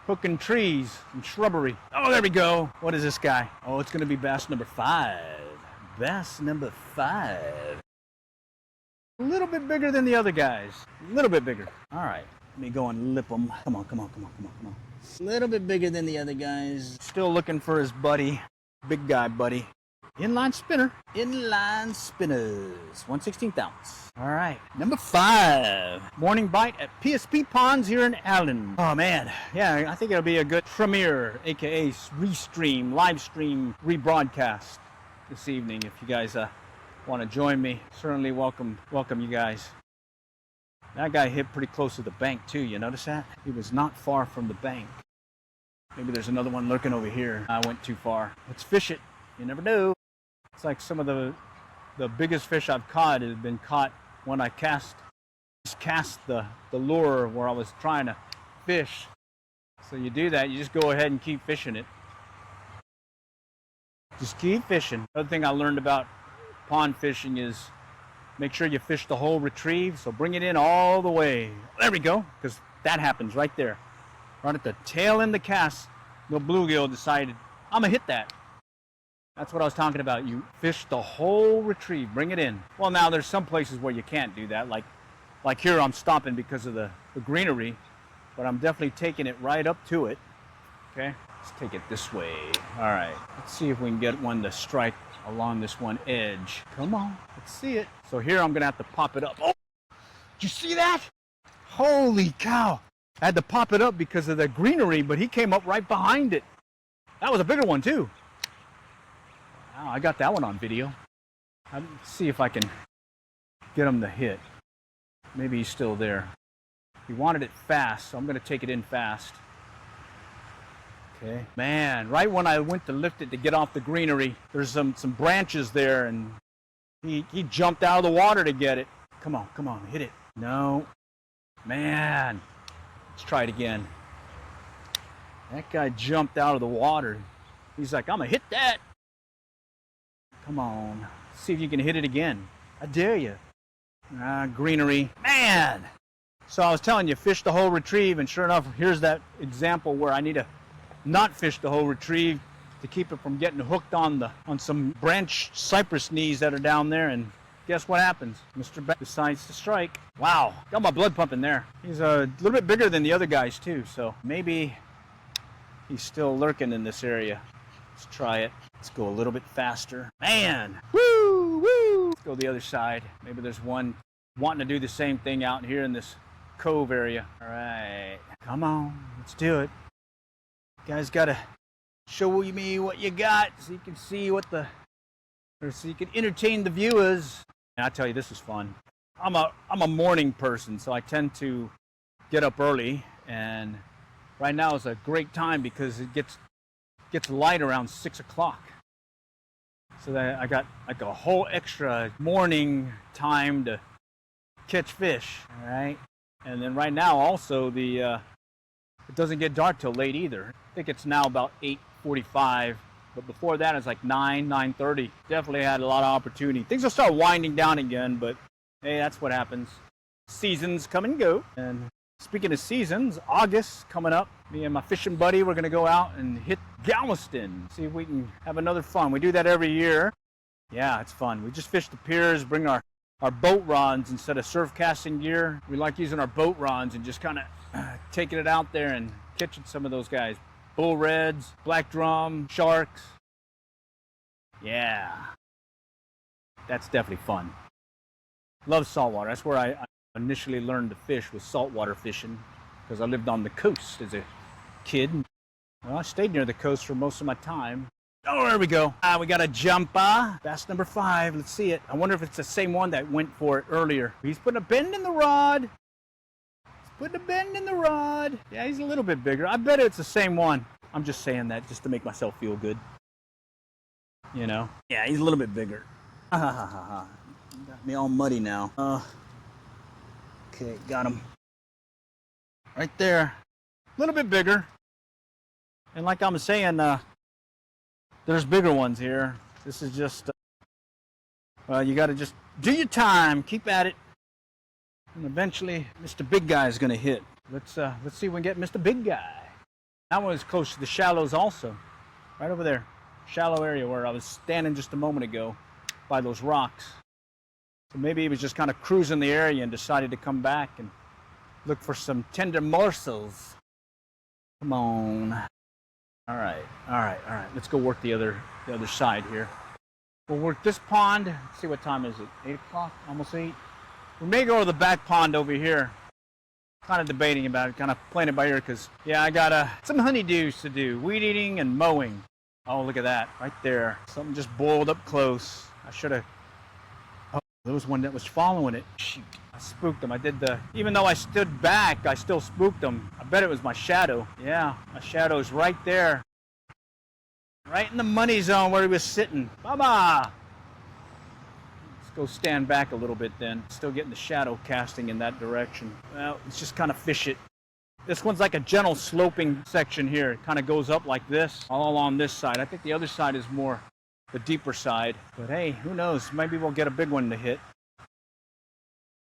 hooking trees and shrubbery. Oh, there we go. What is this guy? Oh, it's going to be bass number 5. Bass number 5. A little bit bigger than the other guys. A little bit bigger. All right. Let me go and lip them. Come on. A little bit bigger than the other guys. Still looking for his buddy. Big guy buddy. Inline spinner. Inline spinners. 1/16 ounce. All right. Number 5. Morning bite at PSP Ponds here in Allen. Oh, man. Yeah, I think it'll be a good premiere, a.k.a. restream, live stream, rebroadcast this evening. If you guys want to join me, certainly welcome you guys. That guy hit pretty close to the bank, too. You notice that? He was not far from the bank. Maybe there's another one lurking over here. I went too far. Let's fish it. You never know. It's like some of the biggest fish I've caught has been caught when I cast the lure where I was trying to fish. So you do that, you just go ahead and keep fishing it. Just keep fishing. Another thing I learned about pond fishing is make sure you fish the whole retrieve. So bring it in all the way. There we go, because that happens right there. Right at the tail end of the cast, the bluegill decided, I'm going to hit that. That's what I was talking about. You fish the whole retrieve, bring it in. Well, now there's some places where you can't do that. Like here, I'm stopping because of the greenery, but I'm definitely taking it right up to it. Okay, let's take it this way. All right, let's see if we can get one to strike along this one edge. Come on, let's see it. So here I'm gonna have to pop it up. Oh, did you see that? Holy cow. I had to pop it up because of the greenery, but he came up right behind it. That was a bigger one too. Wow, I got that one on video. Let's see if I can get him to hit. Maybe he's still there. He wanted it fast, so I'm going to take it in fast. Okay. Man, right when I went to lift it to get off the greenery, there's some branches there, and he jumped out of the water to get it. Come on, hit it. No. Man. Let's try it again. That guy jumped out of the water. He's like, I'm going to hit that. Come on. See if you can hit it again. I dare you. Greenery. Man! So I was telling you, fish the whole retrieve, and sure enough, here's that example where I need to not fish the whole retrieve to keep it from getting hooked on some branch cypress knees that are down there, and guess what happens? Mr. Beck decides to strike. Wow, got my blood pumping there. He's a little bit bigger than the other guys too, so maybe he's still lurking in this area. Let's try it. Let's go a little bit faster. Man! Woo! Woo! Let's go the other side. Maybe there's one wanting to do the same thing out here in this cove area. All right. Come on. Let's do it. You guys got to show me what you got so you can see so you can entertain the viewers. And I tell you, this is fun. I'm a morning person, so I tend to get up early, and right now is a great time because it gets light around 6 o'clock. So that I got like a whole extra morning time to catch fish. All right. And then right now also it doesn't get dark till late either. I think it's now about 8:45, but before that it's like 9:30. Definitely had a lot of opportunity. Things will start winding down again, but hey, that's what happens. Seasons come and go. And speaking of seasons, August coming up. Me and my fishing buddy, we're going to go out and hit Galveston. See if we can have another fun. We do that every year. Yeah, it's fun. We just fish the piers, bring our boat rods instead of surf casting gear. We like using our boat rods and just kind of taking it out there and catching some of those guys. Bull reds, black drum, sharks. Yeah. That's definitely fun. Love saltwater. That's where I initially learned to fish, was saltwater fishing, because I lived on the coast as a kid. Well, I stayed near the coast for most of my time. Oh, there we go. We got a jumper. Bass number 5. Let's see it. I wonder if it's the same one that went for it earlier. He's putting a bend in the rod. Yeah, he's a little bit bigger. I bet it's the same one. I'm just saying that just to make myself feel good. You know? Yeah, he's a little bit bigger. Got me all muddy now. Okay, got him. Right there. A little bit bigger. And like I'm saying, there's bigger ones here. This is just, you got to just do your time. Keep at it. And eventually, Mr. Big Guy is going to hit. Let's see if we can get Mr. Big Guy. That one is close to the shallows also. Right over there. Shallow area where I was standing just a moment ago by those rocks. So maybe he was just kind of cruising the area and decided to come back and look for some tender morsels. Come on. All right. Let's go work the other side here. We'll work this pond. Let's see, what time is it? 8 o'clock? Almost 8? We may go to the back pond over here. Kind of debating about it, kind of playing it by ear, because, yeah, I got some honeydews to do. Weed eating and mowing. Oh, look at that. Right there. Something just boiled up close. I should have... Oh, there was one that was following it. Shoot. I spooked them. I did the... Even though I stood back, I still spooked them. I bet it was my shadow. Yeah, my shadow's right there. Right in the money zone where he was sitting. Baba! Let's go stand back a little bit then. Still getting the shadow casting in that direction. Well, let's just kind of fish it. This one's like a gentle sloping section here. It kind of goes up like this, all along this side. I think the other side is more the deeper side. But hey, who knows? Maybe we'll get a big one to hit.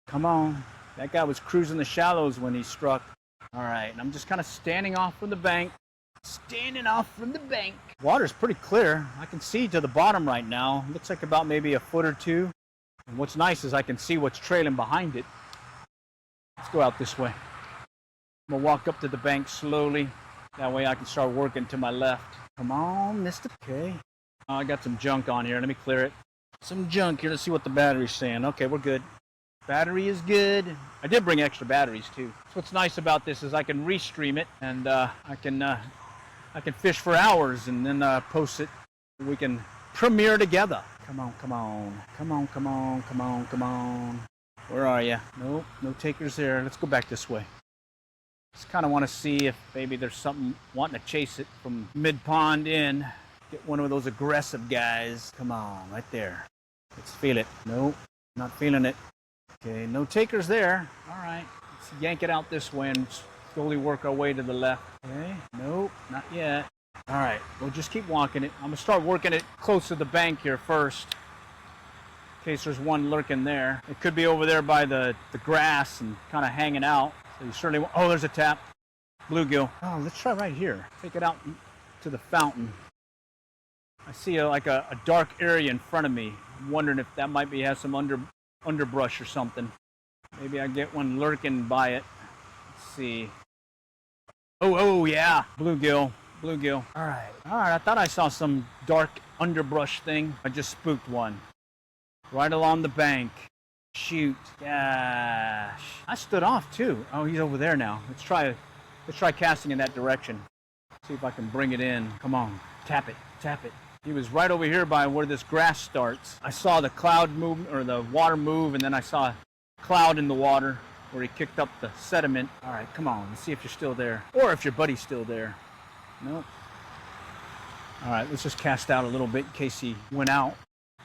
Come on. That guy was cruising the shallows when he struck. All right, and I'm just kind of standing off from the bank. Standing off from the bank. Water's pretty clear. I can see to the bottom right now. Looks like about maybe a foot or two. And what's nice is I can see what's trailing behind it. Let's go out this way. I'm going to walk up to the bank slowly. That way I can start working to my left. Come on, mister. Okay. I got some junk on here. Let me clear it. Some junk here. Let's see what the battery's saying. Okay, we're good. Battery is good. I did bring extra batteries too. So what's nice about this is I can restream it, and I can fish for hours and then post it. We can premiere together. Come on, come on. Come on, come on, come on, come on. Where are you? Nope, no takers there. Let's go back this way. Just kind of want to see if maybe there's something wanting to chase it from mid-pond in. Get one of those aggressive guys. Come on, right there. Let's feel it. Nope, not feeling it. Okay, no takers there. All right, let's yank it out this way and slowly work our way to the left. Okay, nope, not yet. All right, we'll just keep walking it. I'm going to start working it close to the bank here first, in case there's one lurking there. It could be over there by the grass and kind of hanging out. So you certainly want... Oh, there's a tap. Bluegill. Oh, let's try right here. Take it out to the fountain. I see like a dark area in front of me. I'm wondering if that might be has some underbrush or something. Maybe I get one lurking by it. Let's see. Oh yeah, bluegill. All right. I thought I saw some dark underbrush thing. I just spooked one right along the bank. Shoot. Gosh. I stood off too. Oh, he's over there now. Let's try casting in that direction. See if I can bring it in. Come on. Tap it. He was right over here by where this grass starts. I saw the cloud move, or the water move, and then I saw a cloud in the water where he kicked up the sediment. All right, come on. Let's see if you're still there. Or if your buddy's still there. Nope. All right, let's just cast out a little bit in case he went out.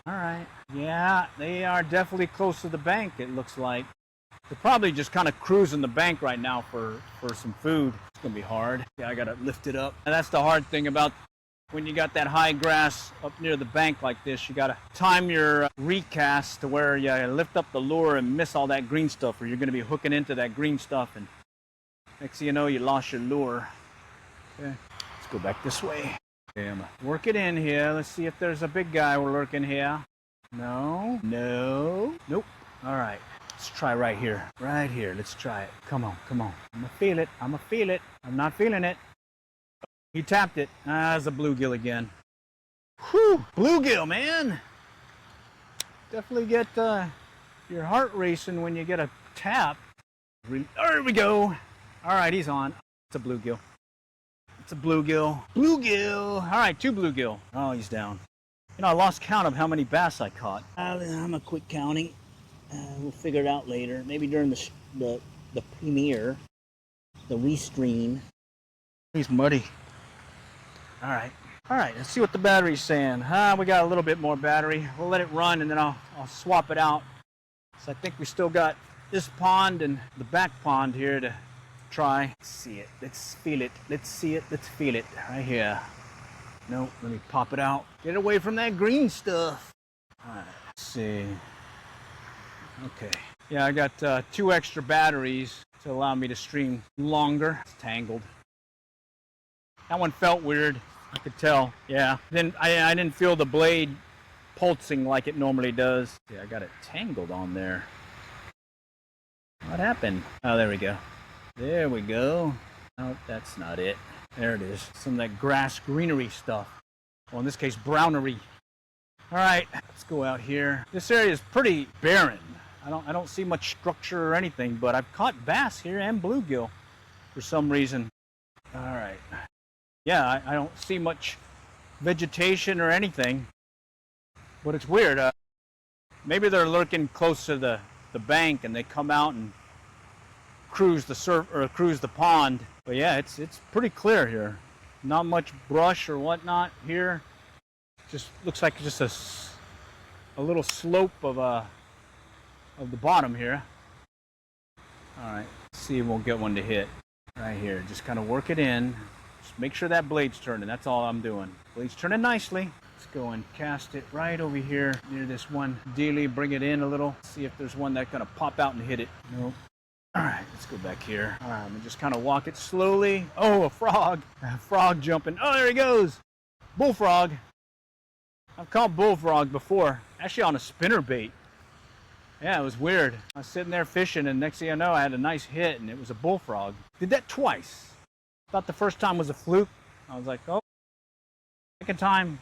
All right. Yeah, they are definitely close to the bank, it looks like. They're probably just kind of cruising the bank right now for some food. It's going to be hard. Yeah, I got to lift it up. And that's the hard thing about when you got that high grass up near the bank like this. You got to time your recast to where you lift up the lure and miss all that green stuff, or you're going to be hooking into that green stuff, and next thing you know, you lost your lure. Okay, let's go back this way. Okay, I'm going to work it in here. Let's see if there's a big guy lurking here. No. Nope. All right. Let's try right here. Let's try it. Come on. I'm going to feel it. I'm not feeling it. He tapped it. It's a bluegill again. Whew. Bluegill, man. Definitely get your heart racing when you get a tap. There we go. All right, he's on. It's a bluegill. Bluegill. All right, 2 bluegill. Oh, he's down. You know, I lost count of how many bass I caught. I'm a quick counting. We'll figure it out later. Maybe during the premiere, the restream. He's muddy. All right. Let's see what the battery's saying. We got a little bit more battery. We'll let it run, and then I'll swap it out. So I think we still got this pond and the back pond here to try. Let's see it. Let's feel it. Let's see it. Let's feel it. Right here. No, let me pop it out. Get away from that green stuff. All right. Let's see. Okay. Yeah, I got 2 extra batteries to allow me to stream longer. It's tangled. That one felt weird. I could tell. Yeah. Then I didn't feel the blade pulsing like it normally does. Yeah, I got it tangled on there. What happened? Oh, there we go. Oh, that's not it. There it is. Some of that grass greenery stuff. Well, in this case, brownery. All right, let's go out here. This area is pretty barren. I don't see much structure or anything, but I've caught bass here and bluegill for some reason. All right. Yeah, I don't see much vegetation or anything, but it's weird. Maybe they're lurking close to the bank and they come out and cruise the pond. But yeah, it's pretty clear here. Not much brush or whatnot here. Just looks like just a little slope of the bottom here. All right, let's see if we'll get one to hit right here. Just kind of work it in. Just make sure that blade's turning. That's all I'm doing. Blade's turning nicely. Let's go and cast it right over here near this one dealie. Bring it in a little. See if there's one that's gonna pop out and hit it. Nope. All right, let's go back here. All right, I'm gonna just kind of walk it slowly. Oh, a frog. A frog jumping. Oh, there he goes. Bullfrog. I've caught bullfrog before. Actually on a spinner bait. Yeah, it was weird. I was sitting there fishing, and next thing I know, I had a nice hit, and it was a bullfrog. Did that twice. Thought the first time was a fluke. I was like, oh, second time.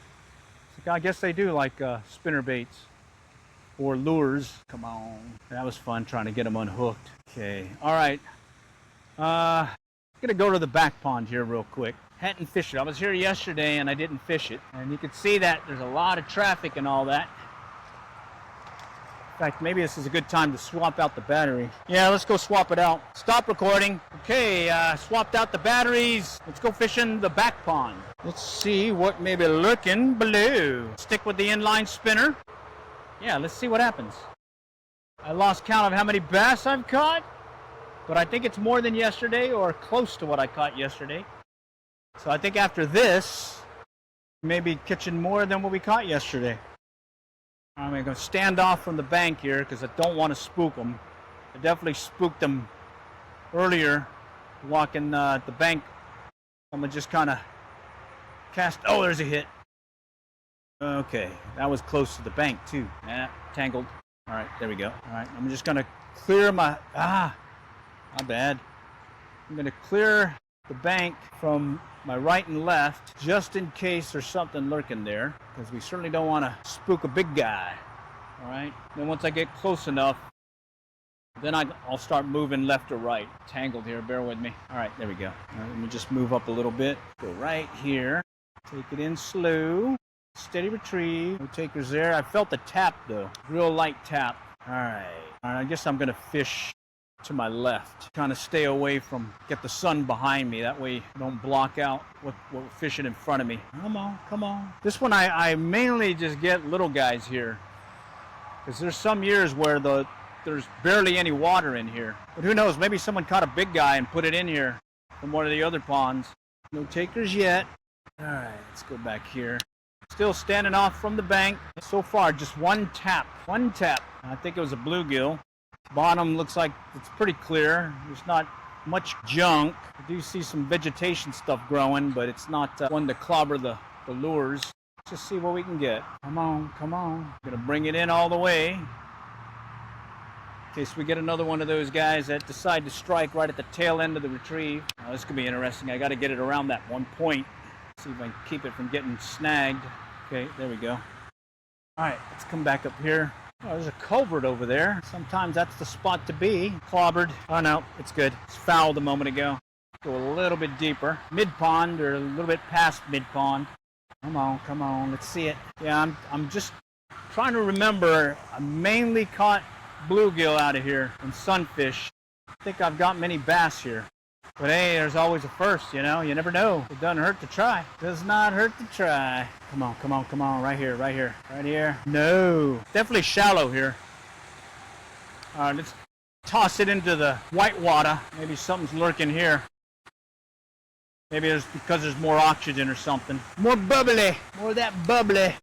I guess they do like spinner baits or lures. Come on. That was fun trying to get them unhooked. Okay, all right. I'm gonna go to the back pond here real quick. Hadn't fished it. I was here yesterday and I didn't fish it. And you can see that there's a lot of traffic and all that. In fact, maybe this is a good time to swap out the battery. Yeah, let's go swap it out. Stop recording. Okay, swapped out the batteries. Let's go fishing the back pond. Let's see what may be lurking below. Stick with the inline spinner. Yeah, let's see what happens. I lost count of how many bass I've caught, but I think it's more than yesterday or close to what I caught yesterday. So I think after this, maybe catching more than what we caught yesterday. I'm going to stand off from the bank here because I don't want to spook them. I definitely spooked them earlier walking the bank. I'm going to just kind of cast. Oh, there's a hit. Okay, that was close to the bank too. Yeah, tangled. All right, there we go. All right, I'm just going to clear my. My bad. I'm going to clear the bank from my right and left just in case there's something lurking there, because we certainly don't want to spook a big guy. All right, then once I get close enough, then I'll start moving left or right. Tangled here, bear with me. All right, there we go. All right, let me just move up a little bit. Go right here. Take it in slow. Steady retrieve. No takers there. I felt the tap though. Real light tap. All right. I guess I'm gonna fish to my left. Kind of stay away from, get the sun behind me. That way I don't block out what we're fishing in front of me. Come on, come on. This one I mainly just get little guys here, because there's some years where there's barely any water in here. But who knows, maybe someone caught a big guy and put it in here from one of the other ponds. No takers yet. All right, let's go back here. Still standing off from the bank. So far, just one tap. One tap. I think it was a bluegill. Bottom looks like it's pretty clear. There's not much junk. I do see some vegetation stuff growing, but it's not one to clobber the lures. Let's just see what we can get. Come on, come on. Gonna bring it in all the way, in case we get another one of those guys that decide to strike right at the tail end of the retrieve. Oh, this could be interesting. I got to get it around that one point. See if I can keep it from getting snagged. Okay, there we go. All right, let's come back up here. Oh, there's a culvert over there. Sometimes that's the spot to be. Clobbered. Oh no, it's good. It's fouled a moment ago. Go a little bit deeper. Mid-pond, or a little bit past mid-pond. Come on, come on. Let's see it. Yeah, I'm just trying to remember. I mainly caught bluegill out of here and sunfish. I think I've got many bass here. But hey, there's always a first, you know. You never know. It doesn't hurt to try. Does not hurt to try. Come on, come on, come on. Right here, right here, right here. No. Definitely shallow here. All right, let's toss it into the white water. Maybe something's lurking here. Maybe it's because there's more oxygen or something. More bubbly. More of that bubbly.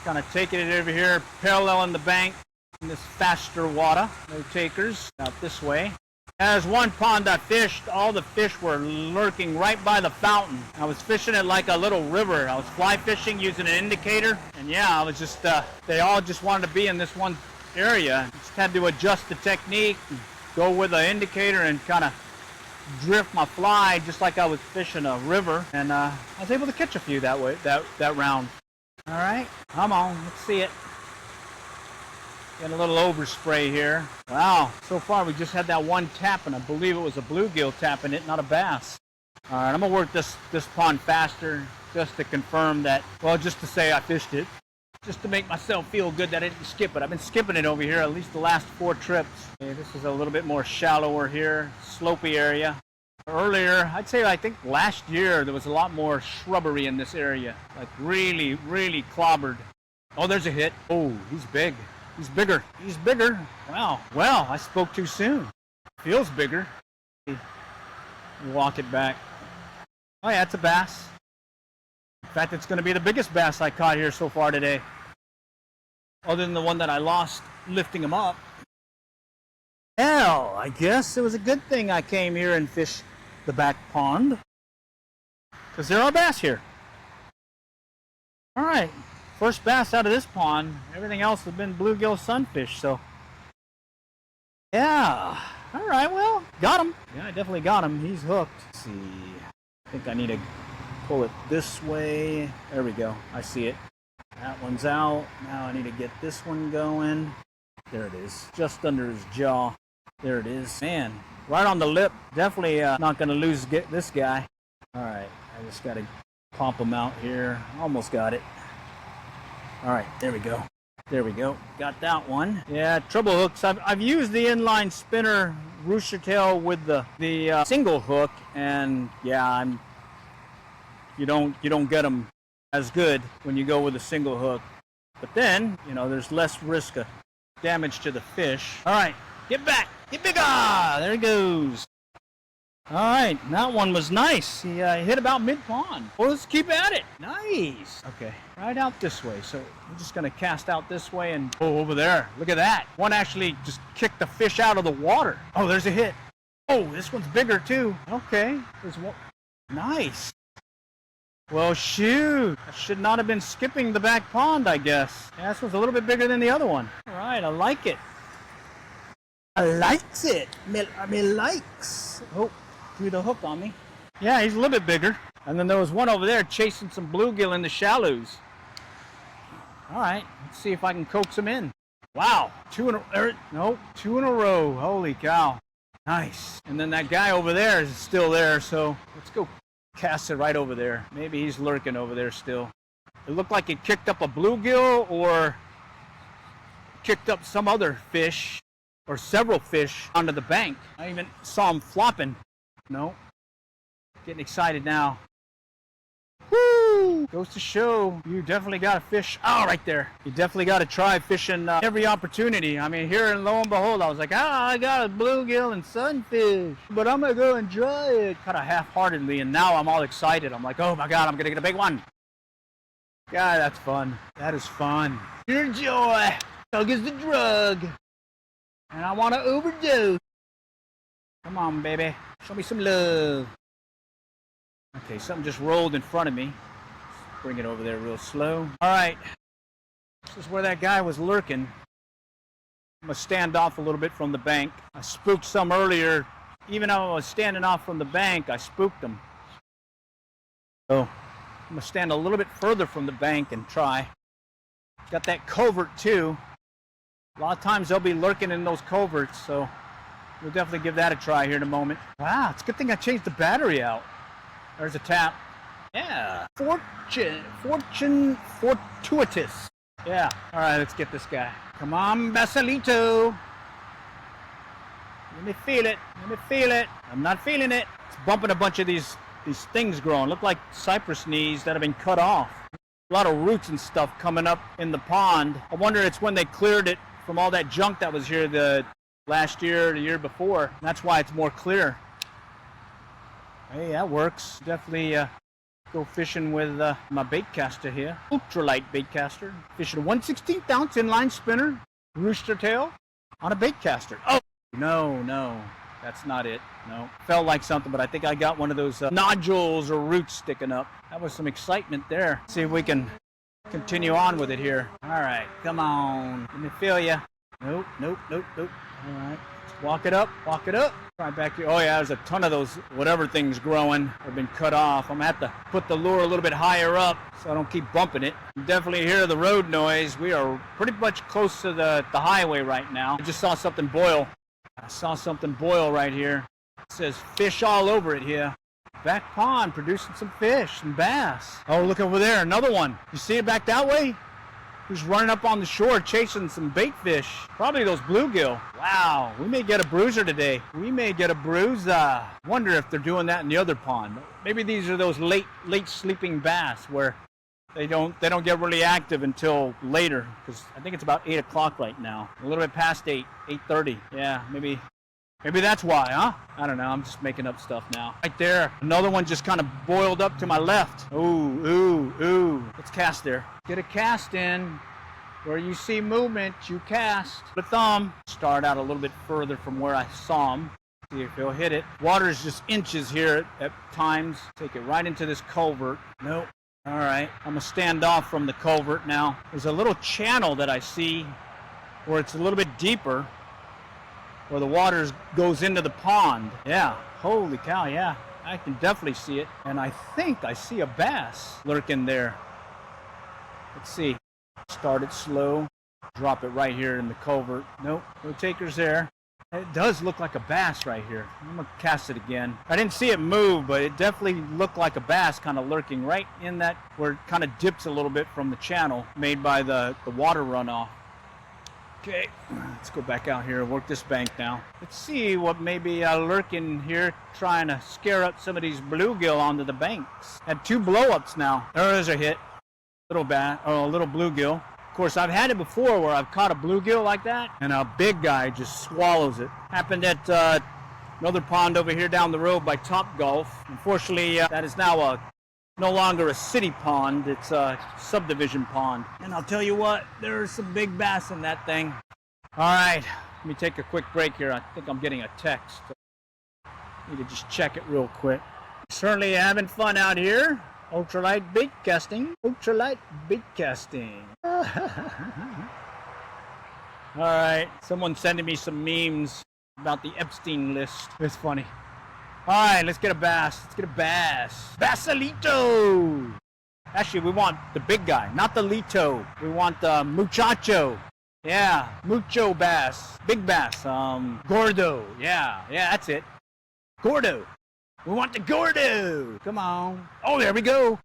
Kind of taking it over here, paralleling the bank in this faster water. No takers. Out this way. There's one pond I fished. All the fish were lurking right by the fountain. I was fishing it like a little river. I was fly fishing using an indicator. And yeah, I was just, they all just wanted to be in this one area. Just had to adjust the technique, and go with the indicator and kind of drift my fly just like I was fishing a river. And I was able to catch a few that way, that round. All right, come on, let's see it. Getting a little overspray here. Wow, so far we just had that one tap, and I believe it was a bluegill tapping it, not a bass. All right, I'm gonna work this pond faster just to confirm that, well, just to say I fished it. Just to make myself feel good that I didn't skip it. I've been skipping it over here at least the last 4 trips. Okay, this is a little bit more shallower here, slopey area. Earlier, I'd say I think last year there was a lot more shrubbery in this area. Like really, really clobbered. Oh, there's a hit. Oh, he's big. He's bigger. He's bigger. Wow. Well, I spoke too soon. Feels bigger. Walk it back. Oh yeah, it's a bass. In fact, it's going to be the biggest bass I caught here so far today. Other than the one that I lost lifting him up. Hell, I guess it was a good thing I came here and fished the back pond. Because there are bass here. Alright, first bass out of this pond. Everything else has been bluegill sunfish, so. Yeah. Alright, well, got him. Yeah, I definitely got him. He's hooked. Let's see. I think I need to pull it this way. There we go. I see it. That one's out. Now I need to get this one going. There it is. Just under his jaw. There it is. Man, right on the lip. Definitely not going to lose this guy. All right. I just got to pop him out here. Almost got it. All right. There we go. There we go. Got that one. Yeah, trouble hooks. I've used the inline spinner rooster tail with the single hook, and yeah, you don't get them as good when you go with a single hook. But then, you know, there's less risk of damage to the fish. All right, get back. Get big. Ah, there he goes. All right, that one was nice. He hit about mid-pond. Well, let's keep at it. Nice. Okay, right out this way. So we're just going to cast out this way and oh, over there. Look at that. One actually just kicked the fish out of the water. Oh, there's a hit. Oh, this one's bigger too. Okay, there's one. Nice. Well, shoot. I should not have been skipping the back pond, I guess. Yeah, this one's a little bit bigger than the other one. All right, I like it. I likes it. Me likes. Oh, threw the hook on me. Yeah, he's a little bit bigger. And then there was one over there chasing some bluegill in the shallows. All right, let's see if I can coax him in. Wow, two in a row. Holy cow. Nice. And then that guy over there is still there, so let's go cast it right over there. Maybe he's lurking over there still. It looked like it kicked up a bluegill or kicked up some other fish or several fish onto the bank. I even saw him flopping. No. Getting excited now. Woo! Goes to show you definitely got to fish. Oh, right there. You definitely got to try fishing every opportunity. I mean, here and lo and behold, I was like, I got a bluegill and sunfish, but I'm going to go and try it. Kind of half-heartedly, and now I'm all excited. I'm like, oh my God, I'm going to get a big one. God, that's fun. That is fun. Pure joy. Drug is the drug. And I want to overdose. Come on, baby. Show me some love. Okay, something just rolled in front of me. Let's bring it over there real slow. All right. This is where that guy was lurking. I'm going to stand off a little bit from the bank. I spooked some earlier. Even though I was standing off from the bank, I spooked them. So I'm going to stand a little bit further from the bank and try. Got that covert too. A lot of times they'll be lurking in those coverts, so we'll definitely give that a try here in a moment. Wow, it's a good thing I changed the battery out. There's a tap. Yeah. Fortuitous. Yeah. All right, let's get this guy. Come on, Basilito. Let me feel it. Let me feel it. I'm not feeling it. It's bumping a bunch of these things growing. Look like cypress knees that have been cut off. A lot of roots and stuff coming up in the pond. I wonder it's when they cleared it from all that junk that was here the last year or the year before. That's why it's more clear. Hey, that works. Definitely go fishing with my bait caster here. Ultralight bait caster. Fishing a 1/16 ounce inline spinner, rooster tail, on a bait caster. Oh, no. That's not it. No. Felt like something, but I think I got one of those nodules or roots sticking up. That was some excitement there. See if we can continue on with it here. All right, come on. Let me feel ya. Nope. All right. Walk it up, walk it up. Right back here. Oh yeah, there's a ton of those whatever things growing have been cut off. I'm gonna have to put the lure a little bit higher up so I don't keep bumping it. You definitely hear the road noise. We are pretty much close to the highway right now. I just saw something boil. I saw something boil right here. It says fish all over it here. Back pond producing some fish, some bass. Oh, look over there, another one. You see it back that way? Who's running up on the shore chasing some bait fish. Probably those bluegill. Wow, we may get a bruiser today. We may get a bruiser. Wonder if they're doing that in the other pond. Maybe these are those late sleeping bass where they don't get really active until later, because I think it's about 8 o'clock right now. A little bit past 8:30. Yeah, maybe that's why, huh? I don't know. I'm just making up stuff now. Right there, another one just kind of boiled up to my left. Ooh. Let's cast there. Get a cast in. Where you see movement, you cast. The thumb. Start out a little bit further from where I saw him. See if he'll hit it. Water's just inches here at times. Take it right into this culvert. Nope. All right. I'm going to stand off from the culvert now. There's a little channel that I see where it's a little bit deeper, where the water goes into the pond. Yeah, holy cow, yeah. I can definitely see it. And I think I see a bass lurking there. Let's see. Start it slow. Drop it right here in the culvert. Nope, no takers there. It does look like a bass right here. I'm going to cast it again. I didn't see it move, but it definitely looked like a bass kind of lurking right in that where it kind of dips a little bit from the channel made by the water runoff. Okay, let's go back out here and work this bank now. Let's see what may be lurking here, trying to scare up some of these bluegill onto the banks. Had 2 blow-ups now. There's a hit. Little bluegill. Of course, I've had it before where I've caught a bluegill like that, and a big guy just swallows it. Happened at another pond over here down the road by Topgolf. Unfortunately, that is now no longer a city pond. It's a subdivision pond. And I'll tell you what, there's some big bass in that thing. All right, let me take a quick break here. I think I'm getting a text. Need to just check it real quick. Certainly having fun out here. Ultralight bait casting. Ultralight bait casting. All right, someone's sending me some memes about the Epstein list. It's funny. All right, let's get a bass. Let's get a bass. Basalito! Actually, we want the big guy, not the lito. We want the muchacho. Yeah, mucho bass. Big bass. Gordo. Yeah, that's it. Gordo. We want the Gordo. Come on. Oh, there we go.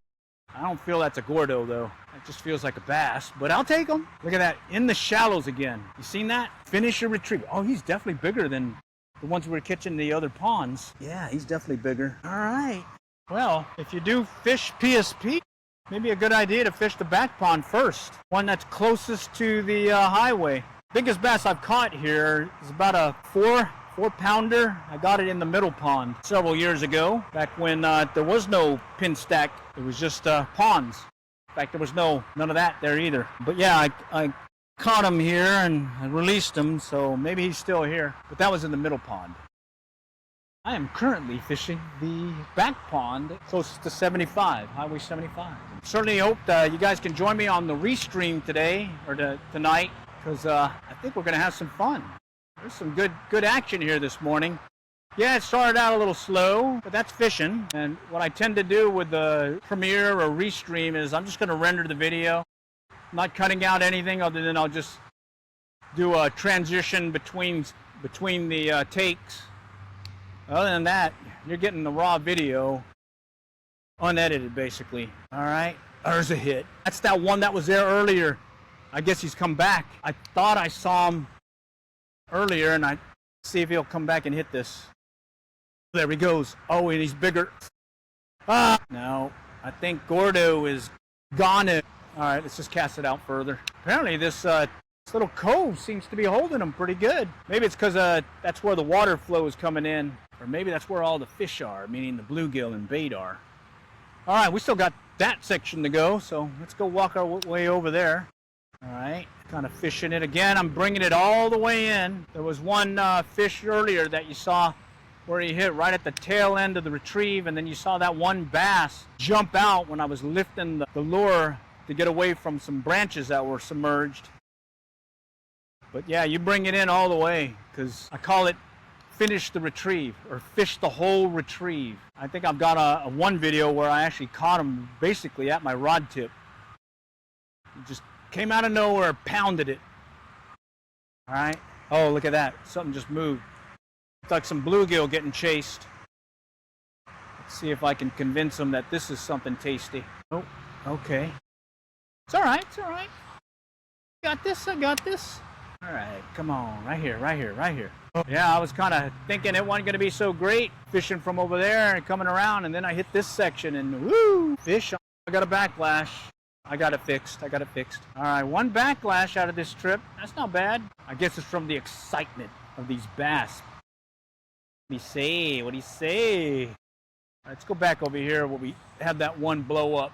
I don't feel that's a Gordo, though. It just feels like a bass, but I'll take him. Look at that. In the shallows again. You seen that? Finish your retrieve. Oh, he's definitely bigger than the ones we were catching in the other ponds. Yeah, he's definitely bigger. All right. Well, if you do fish PSP, maybe a good idea to fish the back pond first. One that's closest to the highway. Biggest bass I've caught here is about a 4-pounder. I got it in the middle pond several years ago, back when there was no pin stack. It was just ponds. In fact, there was none of that there either. But yeah, I caught him here and I released him, so maybe he's still here. But that was in the middle pond. I am currently fishing the back pond closest to 75, Highway 75. Certainly hope you guys can join me on the restream today, or tonight, because I think we're going to have some fun. There's some good action here this morning. Yeah, it started out a little slow, but that's fishing. And what I tend to do with the Premiere or Restream is I'm just going to render the video. I'm not cutting out anything other than I'll just do a transition between the takes. Other than that, you're getting the raw video, unedited basically. All right, there's a hit. That's that one that was there earlier. I guess he's come back. I thought I saw him earlier, and I see if he'll come back and hit this. There he goes. Oh, and he's bigger. No, I think Gordo is gone. All right, let's just cast it out further. Apparently this little cove seems to be holding him pretty good. Maybe it's because that's where the water flow is coming in, or maybe that's where all the fish are, meaning the bluegill and bait are. All right, we still got that section to go, so let's go walk our way over there. All right, kind of fishing it again. I'm bringing it all the way in. There was one fish earlier that you saw where he hit right at the tail end of the retrieve, and then you saw that one bass jump out when I was lifting the lure to get away from some branches that were submerged. But yeah, you bring it in all the way, because I call it finish the retrieve, or fish the whole retrieve. I think I've got a one video where I actually caught him basically at my rod tip. He just came out of nowhere, pounded it. All right. Oh, look at that. Something just moved. It's like some bluegill getting chased. Let's see if I can convince him that this is something tasty. Oh, okay. It's all right. It's all right. Got this. I got this. All right, come on, right here, right here, right here. Yeah, I was kind of thinking it wasn't going to be so great fishing from over there and coming around, and then I hit this section and woo, fish. I got a backlash. I got it fixed. I got it fixed. All right, one backlash out of this trip. That's not bad. I guess it's from the excitement of these bass. What do you say? What do you say? Let's go back over here where we had that one blow up.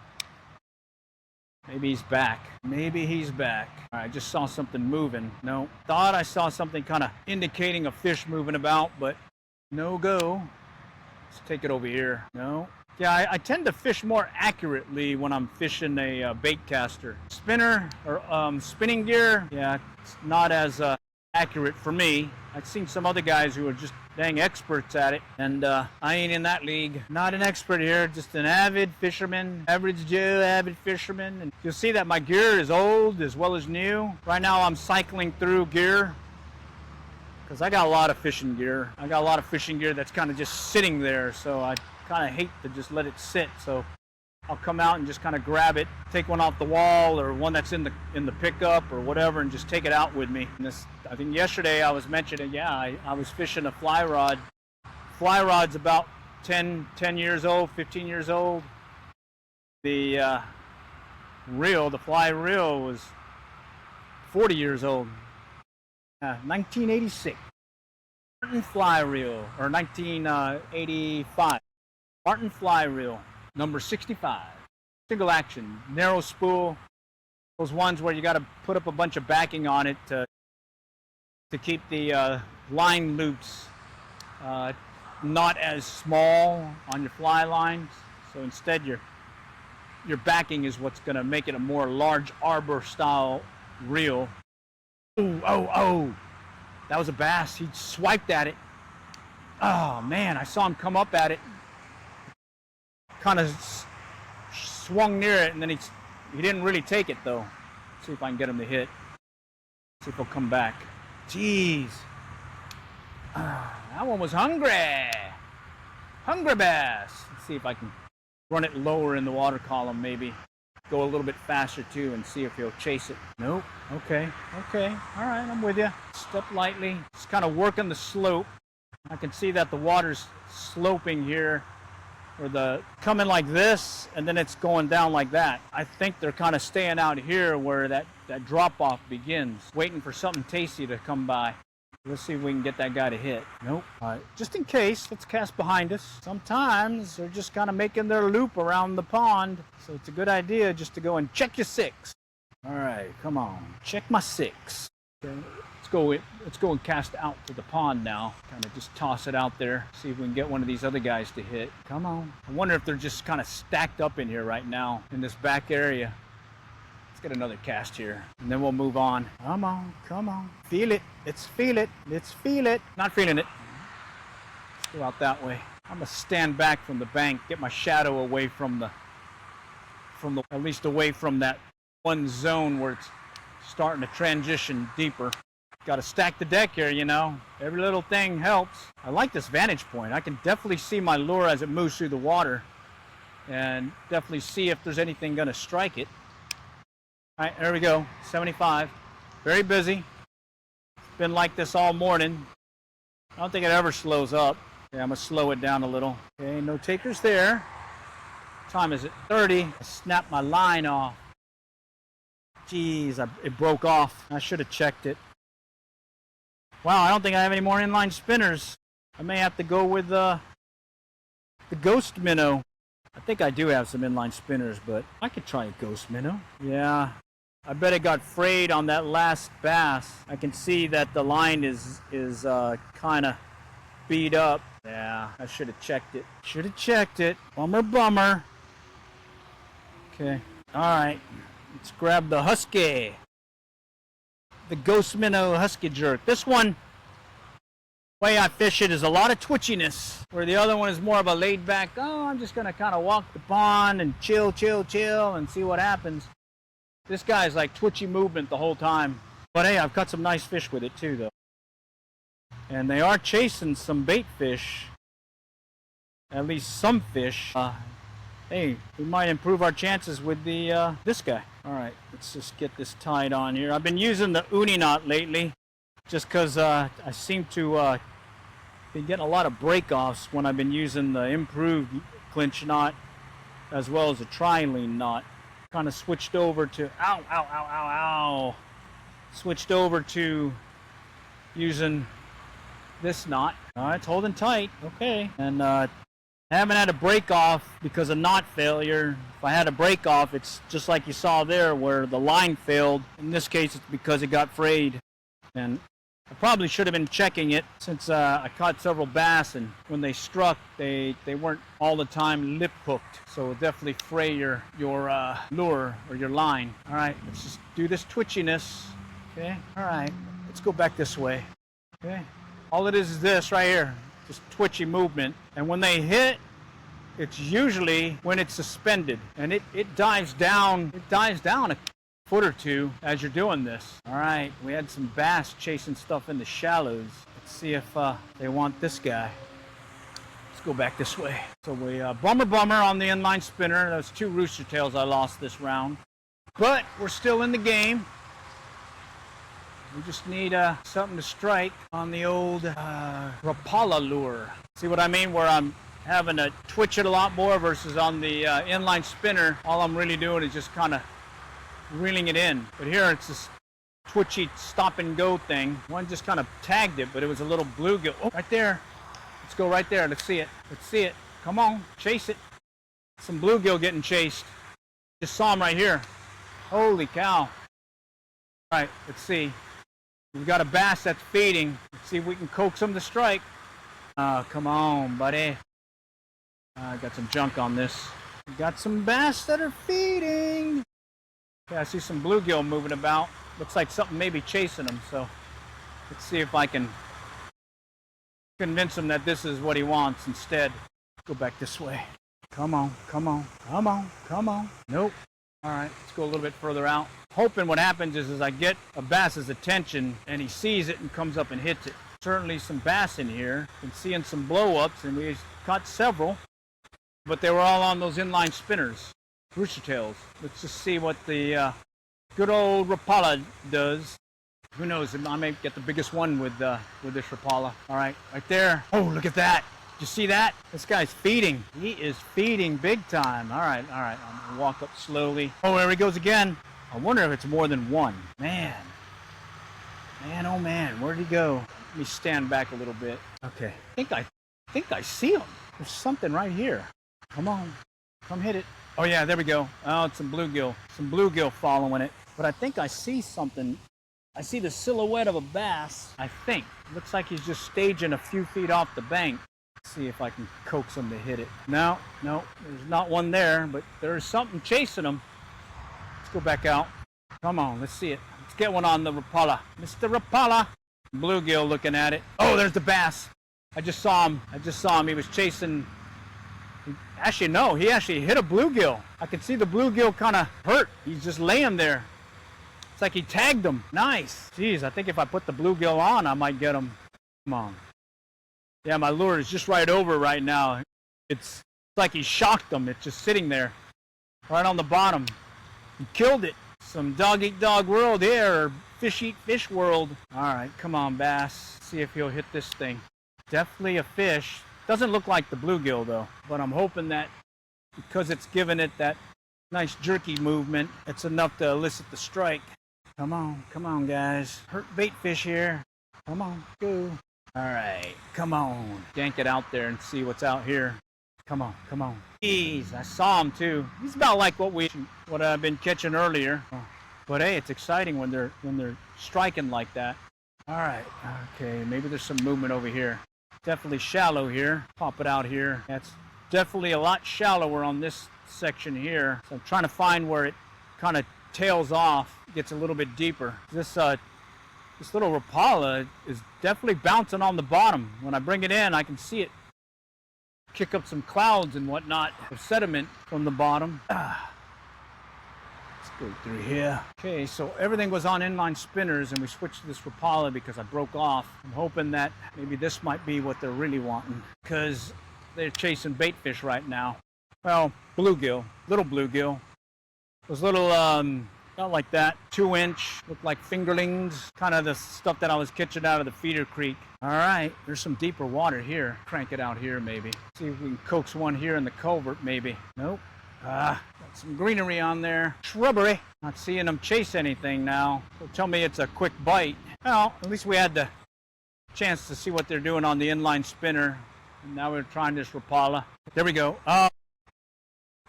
Maybe he's back. Maybe he's back. All right, I just saw something moving. No, thought I saw something kind of indicating a fish moving about, but no go. Let's take it over here. No. Yeah, I tend to fish more accurately when I'm fishing a bait caster. Spinner or spinning gear, yeah, it's not as accurate for me. I've seen some other guys who are just dang experts at it, and I ain't in that league. Not an expert here, just an avid fisherman, average Joe, avid fisherman. And you'll see that my gear is old as well as new. Right now I'm cycling through gear because I got a lot of fishing gear. I got a lot of fishing gear that's kind of just sitting there, so I kind of hate to just let it sit. So I'll come out and just kind of grab it, take one off the wall or one that's in the pickup or whatever, and just take it out with me. And this, I think yesterday I was mentioning, yeah, I was fishing a fly rod. Fly rod's about 10 years old, 15 years old. The reel, the fly reel, was 40 years old. 1986. Martin fly reel, or 1985. Martin fly reel. Number 65, single action, narrow spool, those ones where you got to put up a bunch of backing on it to keep the line loops not as small on your fly lines. So instead your backing is what's going to make it a more large arbor style reel. Oh, that was a bass. He swiped at it. Oh man, I saw him come up at it. Kind of swung near it, and then he didn't really take it though. Let's see if I can get him to hit. See if he'll come back. Jeez, that one was hungry. Hungry bass. Let's see if I can run it lower in the water column, maybe go a little bit faster too, and see if he'll chase it. Nope. Okay. All right, I'm with you. Step lightly. Just kind of working the slope. I can see that the water's sloping here. Or the coming like this, and then it's going down like that. I think they're kind of staying out here where that drop-off begins, waiting for something tasty to come by. Let's see if we can get that guy to hit. Nope. All right, just in case, let's cast behind us. Sometimes they're just kind of making their loop around the pond, so it's a good idea just to go and check your six. All right, come on, check my six. Okay. Let's go and cast out to the pond now. Kind of just toss it out there. See if we can get one of these other guys to hit. Come on. I wonder if they're just kind of stacked up in here right now in this back area. Let's get another cast here, and then we'll move on. Come on. Feel it. Let's feel it. Not feeling it. Let's go out that way. I'm gonna stand back from the bank, get my shadow away from the at least away from that one zone where it's starting to transition deeper. Got to stack the deck here, you know. Every little thing helps. I like this vantage point. I can definitely see my lure as it moves through the water, and definitely see if there's anything going to strike it. All right, there we go. 75. Very busy. It's been like this all morning. I don't think it ever slows up. Yeah, I'm going to slow it down a little. Okay, no takers there. What time is it? 30. I snapped my line off. Jeez, it broke off. I should have checked it. Wow, I don't think I have any more inline spinners. I may have to go with the ghost minnow. I think I do have some inline spinners, but I could try a ghost minnow. Yeah, I bet it got frayed on that last bass. I can see that the line is kind of beat up. Yeah, I should have checked it. Bummer. Okay, all right. Let's grab the husky. the ghost minnow husky jerk. This one, way I fish it is a lot of twitchiness, where the other one is more of a laid back, oh, I'm just gonna kind of walk the pond and chill and see what happens. This guy's like twitchy movement the whole time. But hey, I've caught some nice fish with it too though. And they are chasing some bait fish. At least some fish. Hey, we might improve our chances with the this guy. Alright, let's just get this tied on here. I've been using the uni knot lately, just because I seem to be getting a lot of break-offs when I've been using the improved clinch knot as well as the trilene knot. Kind of switched over to, ow. Switched over to using this knot. Alright, it's holding tight. Okay. And I haven't had a break off because of knot failure. If I had a break off, it's just like you saw there where the line failed. In this case, it's because it got frayed. And I probably should have been checking it since I caught several bass, and when they struck, they weren't all the time lip hooked. So it'll definitely fray your lure or your line. All right, let's just do this twitchiness. Okay, all right, let's go back this way. Okay, all it is this right here. Just twitchy movement, and when they hit, it's usually when it's suspended, and it dives down a foot or two as you're doing this. All right, we had some bass chasing stuff in the shallows. Let's see if they want this guy. Let's go back this way. So we bummer on the inline spinner. Those 2 rooster tails I lost this round, but we're still in the game. We just need something to strike on the old Rapala lure. See what I mean? Where I'm having to twitch it a lot more versus on the inline spinner. All I'm really doing is just kind of reeling it in. But here it's this twitchy stop and go thing. One just kind of tagged it, but it was a little bluegill. Oh, right there. Let's go right there. Let's see it. Let's see it. Come on, chase it. Some bluegill getting chased. Just saw him right here. Holy cow. All right, let's see. We've got a bass that's feeding. Let's see if we can coax him to strike. Come on, buddy. I got some junk on this. We got some bass that are feeding. Yeah, I see some bluegill moving about. Looks like something may be chasing him. So let's see if I can convince him that this is what he wants instead. Go back this way. Come on. Nope. All right, let's go a little bit further out. Hoping what happens is I get a bass's attention and he sees it and comes up and hits it. Certainly some bass in here. Been seeing some blow-ups, and we caught several, but they were all on those inline spinners, rooster tails. Let's just see what the good old Rapala does. Who knows? I may get the biggest one with this Rapala. All right, right there. Oh, look at that. You see that? This guy's feeding. He is feeding big time. All right. I'm going to walk up slowly. Oh, there he goes again. I wonder if it's more than one. Man, oh man, where'd he go? Let me stand back a little bit. Okay, I think I see him. There's something right here. Come on, come hit it. Oh yeah, there we go. Oh, it's some bluegill following it. But I think I see something. I see the silhouette of a bass, I think. Looks like he's just staging a few feet off the bank. Let's see if I can coax him to hit it. No, there's not one there, but there's something chasing him. Let's go back out. Come on, let's see it. Let's get one on the Rapala. Mr. Rapala. Bluegill looking at it. Oh, there's the bass. I just saw him. He was chasing. Actually, no, he actually hit a bluegill. I could see the bluegill kind of hurt. He's just laying there. It's like he tagged him. Nice. Jeez, I think if I put the bluegill on, I might get him. Come on. Yeah, my lure is just right over right now. It's like he shocked him. It's just sitting there, right on the bottom. He killed it. Some dog-eat-dog world here, or fish-eat-fish world. All right, come on, bass. See if he'll hit this thing. Definitely a fish. Doesn't look like the bluegill, though. But I'm hoping that because it's giving it that nice jerky movement, it's enough to elicit the strike. Come on, guys. Hurt bait fish here. Come on, go. All right, come on. Yank it out there and see what's out here. Come on. Jeez, I saw him too. He's about like what I've been catching earlier. But hey, it's exciting when they're striking like that. All right, okay, maybe there's some movement over here. Definitely shallow here. Pop it out here. That's definitely a lot shallower on this section here. So I'm trying to find where it kind of tails off, gets a little bit deeper. This This little Rapala is definitely bouncing on the bottom. When I bring it in, I can see it kick up some clouds and whatnot of sediment from the bottom. Let's go through here. Okay, so everything was on inline spinners, and we switched to this Rapala because I broke off. I'm hoping that maybe this might be what they're really wanting, because they're chasing bait fish right now. Well, bluegill, little bluegill. Those little, not like that, 2-inch, look like fingerlings, kind of the stuff that I was catching out of the feeder creek. All right, there's some deeper water here. Crank it out here maybe. See if we can coax one here in the culvert maybe. Nope. Got some greenery on there. Shrubbery. Not seeing them chase anything now. So tell me it's a quick bite. Well, at least we had the chance to see what they're doing on the inline spinner. And now we're trying this Rapala. There we go. Oh,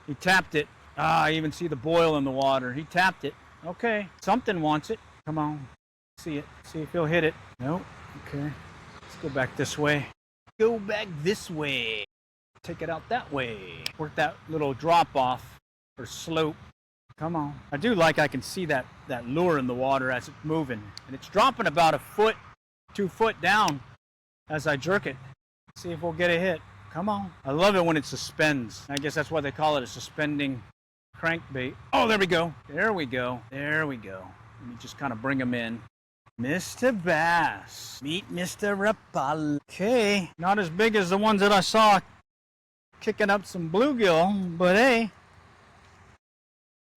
he tapped it. I even see the boil in the water. He tapped it. Okay, something wants it. Come on, see it. See if he'll hit it. Nope. Okay, let's go back this way. Go back this way. Take it out that way. Work that little drop off or slope. Come on. I do like I can see that lure in the water as it's moving. And it's dropping about 1 foot, 2 foot down as I jerk it. See if we'll get a hit. Come on. I love it when it suspends. I guess that's why they call it a suspending crankbait. Oh, there we go. There we go. There we go. Let me just kind of bring him in. Mr. Bass. Meet Mr. Rapala. Okay. Not as big as the ones that I saw kicking up some bluegill, but hey,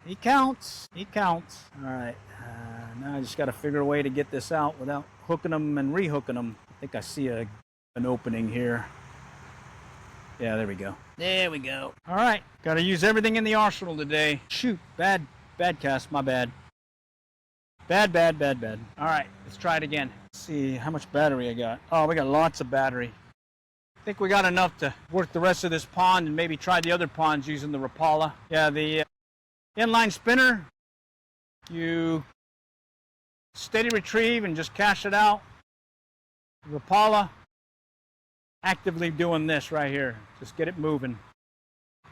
he counts. He counts. All right. Now I just got to figure a way to get this out without hooking them and rehooking them. I think I see an opening here. Yeah, there we go. There we go. All right. Got to use everything in the arsenal today. Shoot. Bad cast. My bad. Bad. All right. Let's try it again. Let's see how much battery I got. Oh, we got lots of battery. I think we got enough to work the rest of this pond and maybe try the other ponds using the Rapala. Yeah, the inline spinner, you steady retrieve and just cash it out. Rapala, actively doing this right here. Just get it moving.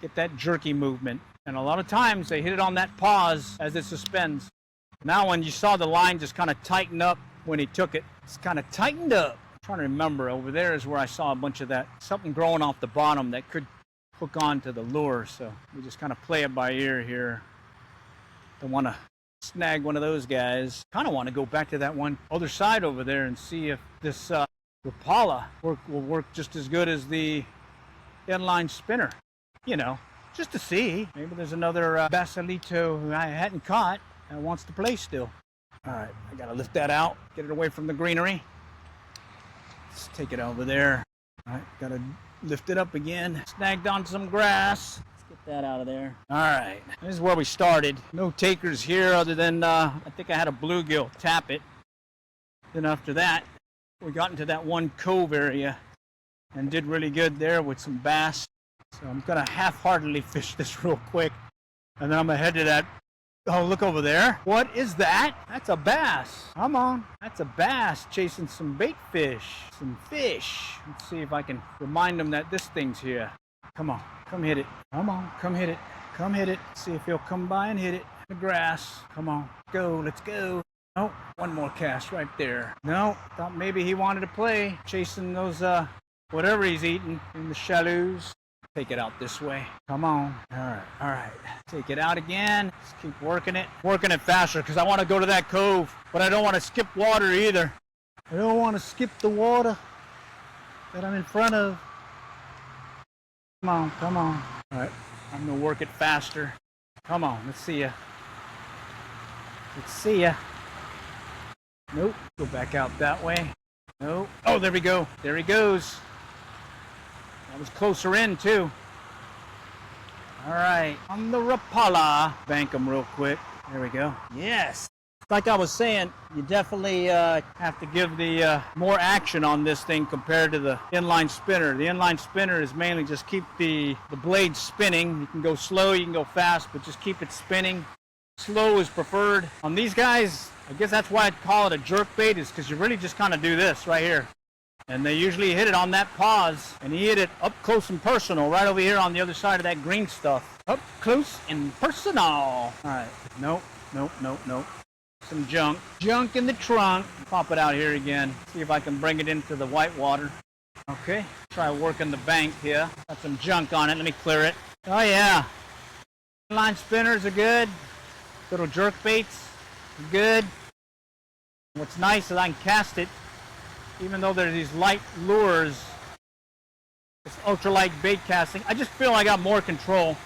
Get that jerky movement. And a lot of times they hit it on that pause as it suspends. Now when you saw the line just kind of tighten up when he took it, it's kind of tightened up. I'm trying to remember, over there is where I saw a bunch of that, something growing off the bottom that could hook on to the lure. So we just kind of play it by ear here. Don't want to snag one of those guys. Kind of want to go back to that one other side over there and see if this Rapala will work just as good as the inline spinner. You know, just to see. Maybe there's another Basalito who I hadn't caught and wants to play still. All right, I got to lift that out, get it away from the greenery. Let's take it over there. All right, got to lift it up again. Snagged on some grass. Let's get that out of there. All right, this is where we started. No takers here other than, I think I had a bluegill tap it. Then after that, we got into that one cove area and did really good there with some bass. So I'm going to half-heartedly fish this real quick. And then I'm going to head to that. Oh, look over there. What is that? That's a bass. Come on. That's a bass chasing some bait fish. Some fish. Let's see if I can remind them that this thing's here. Come on. Come hit it. Come on. Come hit it. Come hit it. See if he'll come by and hit it. The grass. Come on. Go. Let's go. Oh, one more cast right there. No, thought maybe he wanted to play. Chasing those, whatever he's eating in the shallows. Take it out this way. Come on. All right. Take it out again. Just keep working it. Working it faster because I want to go to that cove, but I don't want to skip water either. I don't want to skip the water that I'm in front of. Come on, come on. All right, I'm going to work it faster. Come on, let's see ya. Let's see ya. Nope. Go back out that way. Nope. Oh, there we go. There he goes. That was closer in, too. All right. On the Rapala. Bank him real quick. There we go. Yes. Like I was saying, you definitely have to give the more action on this thing compared to the inline spinner. The inline spinner is mainly just keep the blade spinning. You can go slow, you can go fast, but just keep it spinning. Slow is preferred. On these guys, I guess that's why I'd call it a jerk bait, is because you really just kind of do this right here. And they usually hit it on that pause, and he hit it up close and personal right over here on the other side of that green stuff. Up close and personal. All right. Nope. some junk. Junk in the trunk. Pop it out here again. See if I can bring it into the white water. Okay, try working the bank here. Got some junk on it. Let me clear it. Oh yeah. Line spinners are good. Little jerk baits are good. What's nice is I can cast it even though there's these light lures. It's ultralight bait casting. I just feel I got more control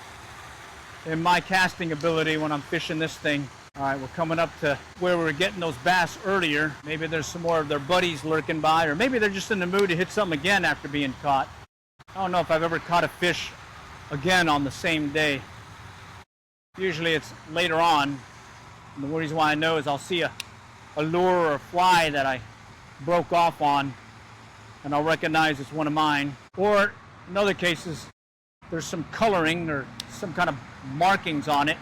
in my casting ability when I'm fishing this thing. All right, we're coming up to where we were getting those bass earlier. Maybe there's some more of their buddies lurking by, or maybe they're just in the mood to hit something again after being caught. I don't know if I've ever caught a fish again on the same day. Usually it's later on. And the reason why I know is I'll see a lure or a fly that I broke off on, and I'll recognize it's one of mine. Or in other cases, there's some coloring or some kind of markings on it.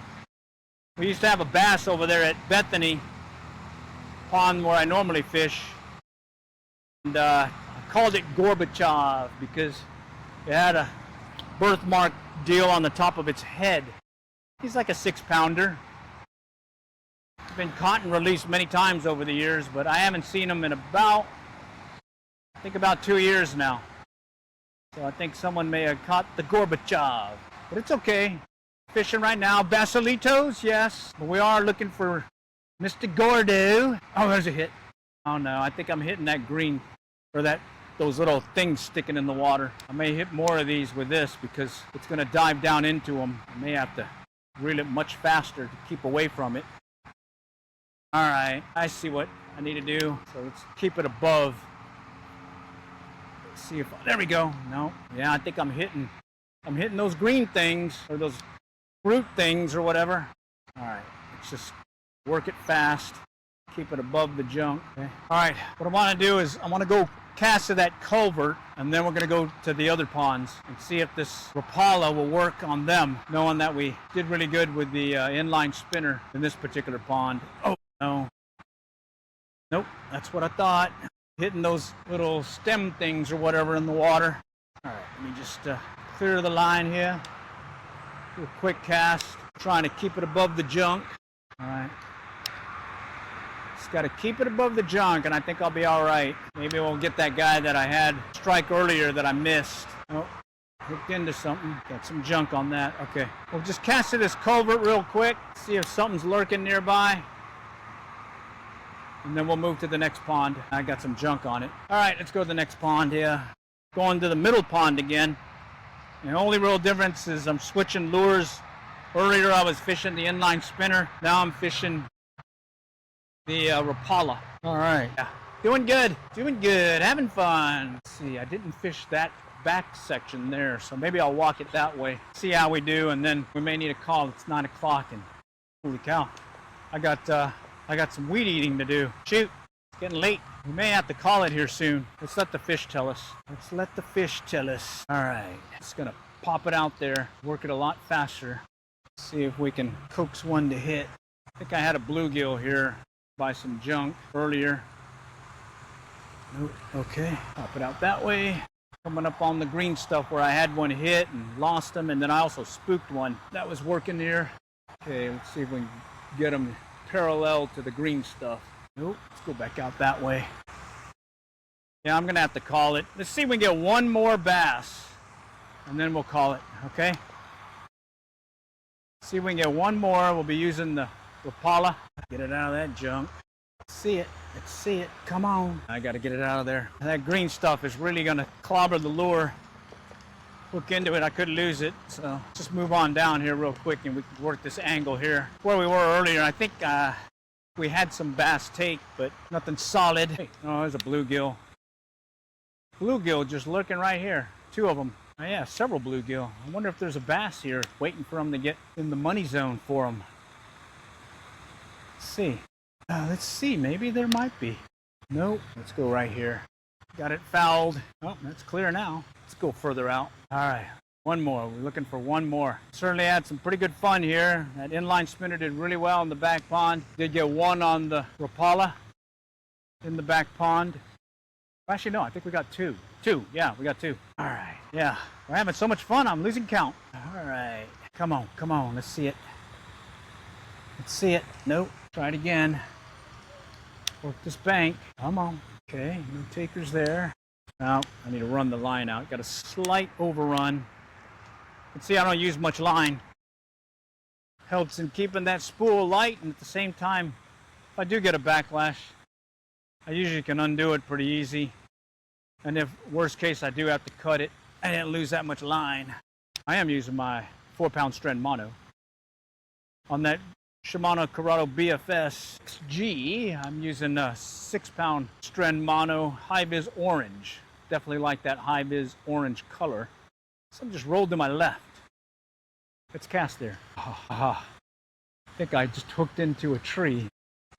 We used to have a bass over there at Bethany Pond where I normally fish, and I called it Gorbachev because it had a birthmark deal on the top of its head. He's like a 6-pounder. He's been caught and released many times over the years, but I haven't seen him in about 2 years now. So I think someone may have caught the Gorbachev, but it's okay. Fishing right now, Basilitos, yes, but we are looking for Mr. Gordo. Oh, there's a hit. Oh no, I think I'm hitting that green, or those little things sticking in the water. I may hit more of these with this because it's going to dive down into them. I may have to reel it much faster to keep away from it. All right, I see what I need to do. So let's keep it above. Let's see if, there we go. No, yeah, I think I'm hitting those green things, or those fruit things or whatever. All right, let's just work it fast. Keep it above the junk. Okay. All right, what I want to do is I want to go cast to that culvert, and then we're going to go to the other ponds and see if this Rapala will work on them, knowing that we did really good with the inline spinner in this particular pond. Oh, no. Nope, that's what I thought. Hitting those little stem things or whatever in the water. All right, let me just clear the line here. Do a quick cast, trying to keep it above the junk. All right. Just got to keep it above the junk, and I think I'll be all right. Maybe we'll get that guy that I had strike earlier that I missed. Oh, hooked into something. Got some junk on that. Okay. We'll just cast to this culvert real quick, see if something's lurking nearby. And then we'll move to the next pond. I got some junk on it. All right, let's go to the next pond here. Going to the middle pond again. The only real difference is I'm switching lures. Earlier I was fishing the inline spinner. Now I'm fishing the Rapala. All right. Yeah. Doing good. Having fun. Let's see, I didn't fish that back section there, so maybe I'll walk it that way. See how we do, and then we may need a call. It's 9 o'clock, and holy cow. I got some weed eating to do. Shoot, it's getting late. We may have to call it here soon. Let's let the fish tell us. All right, just gonna pop it out there, work it a lot faster. See if we can coax one to hit. I think I had a bluegill here by some junk earlier. Nope. Okay, pop it out that way. Coming up on the green stuff where I had one hit and lost them, and then I also spooked one that was working here. Okay, let's see if we can get them parallel to the green stuff. Nope, let's go back out that way. Yeah, I'm gonna have to call it. Let's see if we can get one more bass, and then we'll call it, okay? See if we can get one more. We'll be using the Rapala. Get it out of that junk. Let's see it. Come on. I gotta get it out of there. That green stuff is really gonna clobber the lure. Hook into it, I could lose it. So just move on down here real quick and we can work this angle here. Where we were earlier, I think we had some bass take, but nothing solid. Hey, oh, there's a bluegill. Bluegill just lurking right here. 2 of them. Oh, yeah, several bluegill. I wonder if there's a bass here waiting for them to get in the money zone for them. Let's see. Maybe there might be. Nope. Let's go right here. Got it fouled. Oh, that's clear now. Let's go further out. All right. One more. We're looking for one more. Certainly had some pretty good fun here. That inline spinner did really well in the back pond. Did get one on the Rapala in the back pond. Actually, no, I think we got 2. 2. Yeah, we got 2. All right. Yeah. We're having so much fun. I'm losing count. All right. Come on. Let's see it. Nope. Try it again. Work this bank. Come on. Okay, no takers there. Now, I need to run the line out. Got a slight overrun. You can see I don't use much line. Helps in keeping that spool light, and at the same time, if I do get a backlash, I usually can undo it pretty easy. And if worst case I do have to cut it, I didn't lose that much line. I am using my 4-pound Strand mono. On that Shimano Corrado BFS XG, I'm using a 6-pound Strand mono high-vis orange. Definitely like that high-vis orange color. Some just rolled to my left. It's cast there. I think I just hooked into a tree.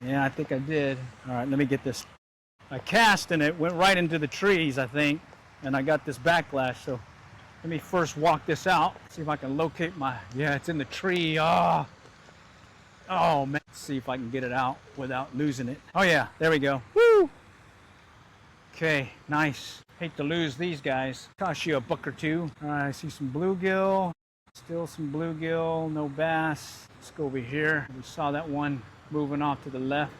Yeah, I think I did. All right, let me get this. I cast and it went right into the trees, I think, and I got this backlash. So let me first walk this out, see if I can locate my, yeah, it's in the tree. Oh man, let's see if I can get it out without losing it. Oh yeah, there we go. Woo! Okay, nice. Hate to lose these guys. Cost you a buck or two. All right, I see some bluegill. Still some bluegill, no bass. Let's go over here. We saw that one moving off to the left.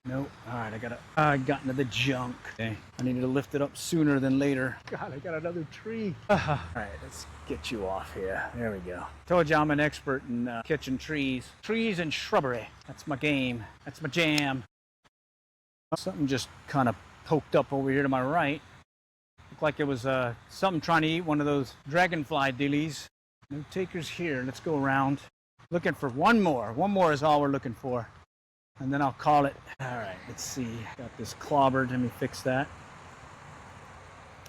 Nope. All right, I got into the junk. Okay, I needed to lift it up sooner than later. God, I got another tree. All right, let's get you off here. There we go. Told you I'm an expert in catching trees. Trees and shrubbery. That's my game. That's my jam. Something just kind of poked up over here to my right. Looked like it was something trying to eat one of those dragonfly dealies. No takers here. Let's go around. Looking for one more. One more is all we're looking for. And then I'll call it. All right, let's see. Got this clobbered. Let me fix that.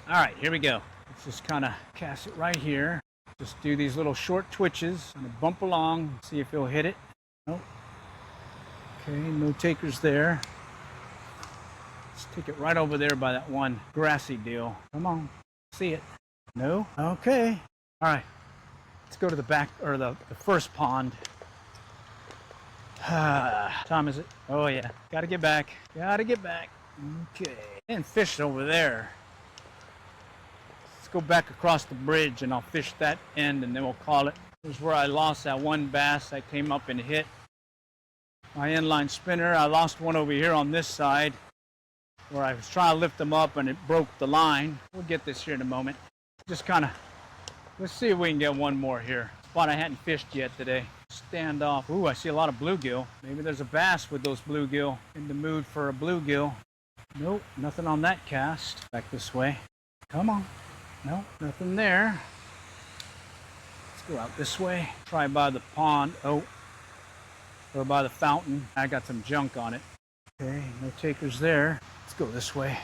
All right, here we go. Let's just kind of cast it right here. Just do these little short twitches. I'm going to bump along. See if he'll hit it. Nope. Okay, no takers there. Let's take it right over there by that one grassy deal. Come on. See it. No? Okay. All right. Let's go to the back, or the first pond. Time is it? Oh yeah. Gotta get back. Gotta get back. Okay. And fish over there. Let's go back across the bridge and I'll fish that end and then we'll call it. This is where I lost that one bass that came up and hit my inline spinner. I lost one over here on this side where I was trying to lift them up and it broke the line. We'll get this here in a moment. Just kind of, let's see if we can get one more here. Spot I hadn't fished yet today. Stand off. Ooh, I see a lot of bluegill. Maybe there's a bass with those bluegill. In the mood for a bluegill. Nope, nothing on that cast. Back this way. Come on. Nope, nothing there. Let's go out this way. Try by the pond. Oh, or by the fountain. I got some junk on it. Okay, no takers there. Let's go this way.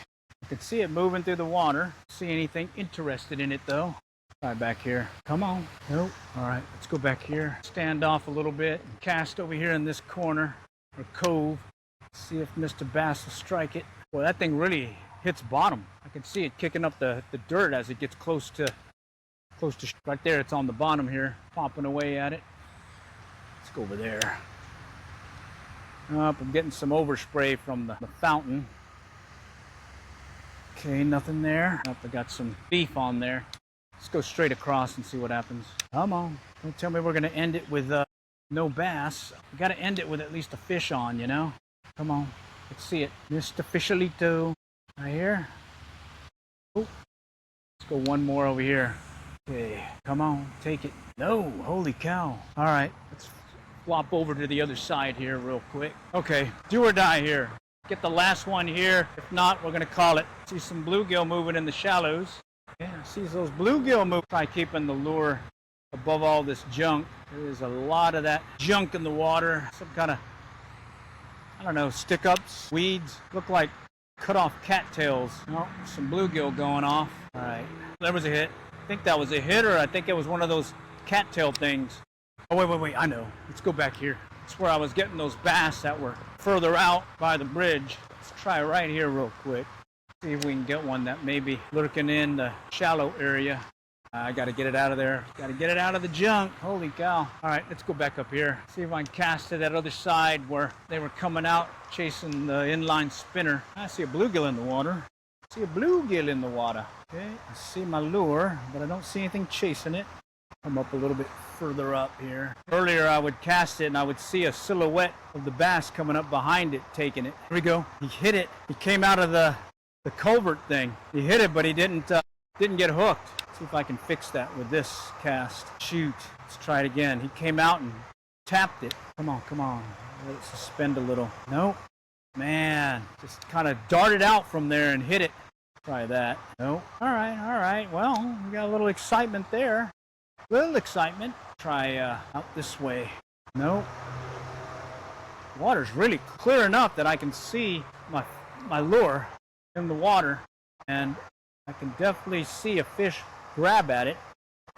I can see it moving through the water. See anything interested in it though. Try back here. Come on. Nope. All right, let's go back here. Stand off a little bit. Cast over here in this corner or cove. See if Mr. Bass will strike it. Boy, that thing really hits bottom. I can see it kicking up the dirt as it gets close to right there. It's on the bottom here, popping away at it. Let's go over there. I'm getting some overspray from the fountain. Okay, nothing there. I got some beef on there. Let's go straight across and see what happens. Come on. Don't tell me we're going to end it with no bass. We got to end it with at least a fish on, you know? Come on. Let's see it. Mr. Fishalito. Right here. Oh. Let's go one more over here. Okay. Come on. Take it. No. Holy cow. All right. Let's flop over to the other side here real quick. Okay. Do or die here. Get the last one here. If not, we're going to call it. See some bluegill moving in the shallows. Yeah, I see those bluegill move. Try keeping the lure above all this junk. There is a lot of that junk in the water. Some kind of, I don't know, stick-ups, weeds. Look like cut off cattails. Oh, some bluegill going off. All right, there was a hit. I think that was a hit, or I think it was one of those cattail things. Oh, wait, I know. Let's go back here. That's where I was getting those bass that were further out by the bridge. Let's try right here real quick. See if we can get one that may be lurking in the shallow area. I got to get it out of there. Got to get it out of the junk. Holy cow. All right, let's go back up here. See if I can cast to that other side where they were coming out chasing the inline spinner. I see a bluegill in the water. I see a bluegill in the water. Okay, I see my lure, but I don't see anything chasing it. Come up a little bit further up here. Earlier I would cast it and I would see a silhouette of the bass coming up behind it, taking it. Here we go. He hit it. He came out of the culvert thing. He hit it, but he didn't get hooked. See if I can fix that with this cast. Shoot. Let's try it again. He came out and tapped it. Come on, come on. Let it suspend a little. Nope. Man, just kind of darted out from there and hit it. Try that. Nope. All right. Well, we got a little excitement there. Little excitement. Try out this way. Nope. Water's really clear enough that I can see my lure in the water, and I can definitely see a fish grab at it.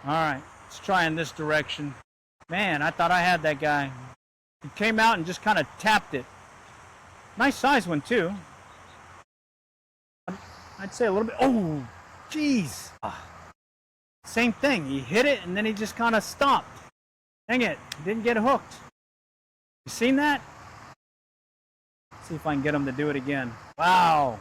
All right, let's try in this direction. Man, I thought I had that guy. He came out and just kind of tapped it. Nice size one too. I'd say a little bit. Oh, geez. Same thing. He hit it and then he just kind of stopped. Dang it, didn't get hooked. You seen that? Let's see if I can get him to do it again. Wow.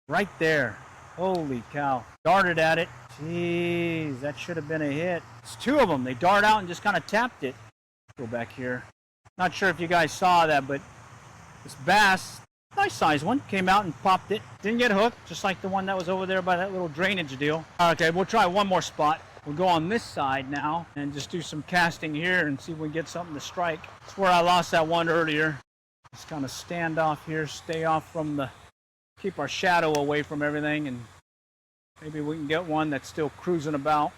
Right there. Holy cow. Darted at it. Jeez, that should have been a hit. It's two of them. They dart out and just kind of tapped it. Go back here. Not sure if you guys saw that, but this bass, nice size one, came out and popped it. Didn't get hooked, just like the one that was over there by that little drainage deal. Okay, we'll try one more spot. We'll go on this side now and just do some casting here and see if we can get something to strike. That's where I lost that one earlier. Just kind of stand off here, stay off from the, keep our shadow away from everything, and maybe we can get one that's still cruising about.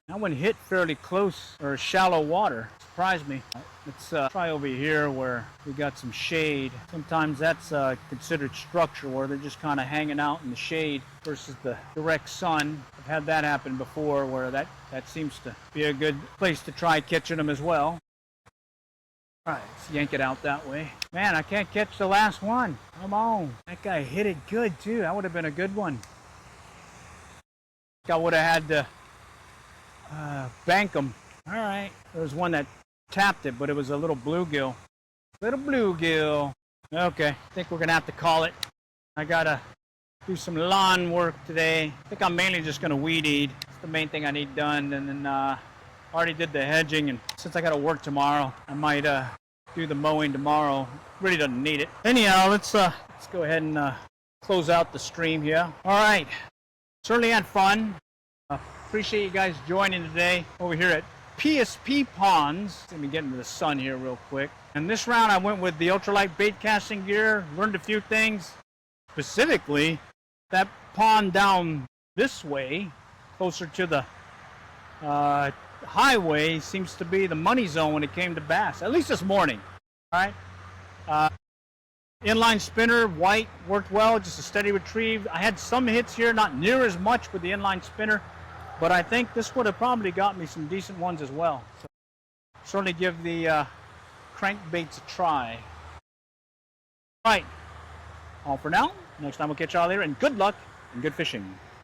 That one hit fairly close, or shallow water. Surprised me. Let's try over here where we got some shade. Sometimes that's considered structure, where they're just kind of hanging out in the shade versus the direct sun. I've had that happen before, where that seems to be a good place to try catching them as well. All right, let's yank it out that way. Man, I can't catch the last one. Come on. That guy hit it good, too. That would have been a good one. I would have had to bank them. All right. There was one that tapped it, but it was a little bluegill. Little bluegill. Okay, I think we're going to have to call it. I got to do some lawn work today. I think I'm mainly just going to weed eat. It's the main thing I need done. And then already did the hedging, and since I got to work tomorrow, I might do the mowing tomorrow. Really doesn't need it. Anyhow, let's go ahead and close out the stream here. All right, certainly had fun. Appreciate you guys joining today over here at PSP Ponds. Let me get into the sun here real quick. And this round I went with the ultralight bait casting gear. Learned a few things. Specifically, that pond down this way, closer to the highway, seems to be the money zone when it came to bass, at least this morning. All right, inline spinner, white, worked well, just a steady retrieve. I had some hits here, not near as much with the inline spinner, but I think this would have probably got me some decent ones as well. So certainly give the crankbaits a try. All right, all for now. Next time we'll catch y'all later, and good luck and good fishing.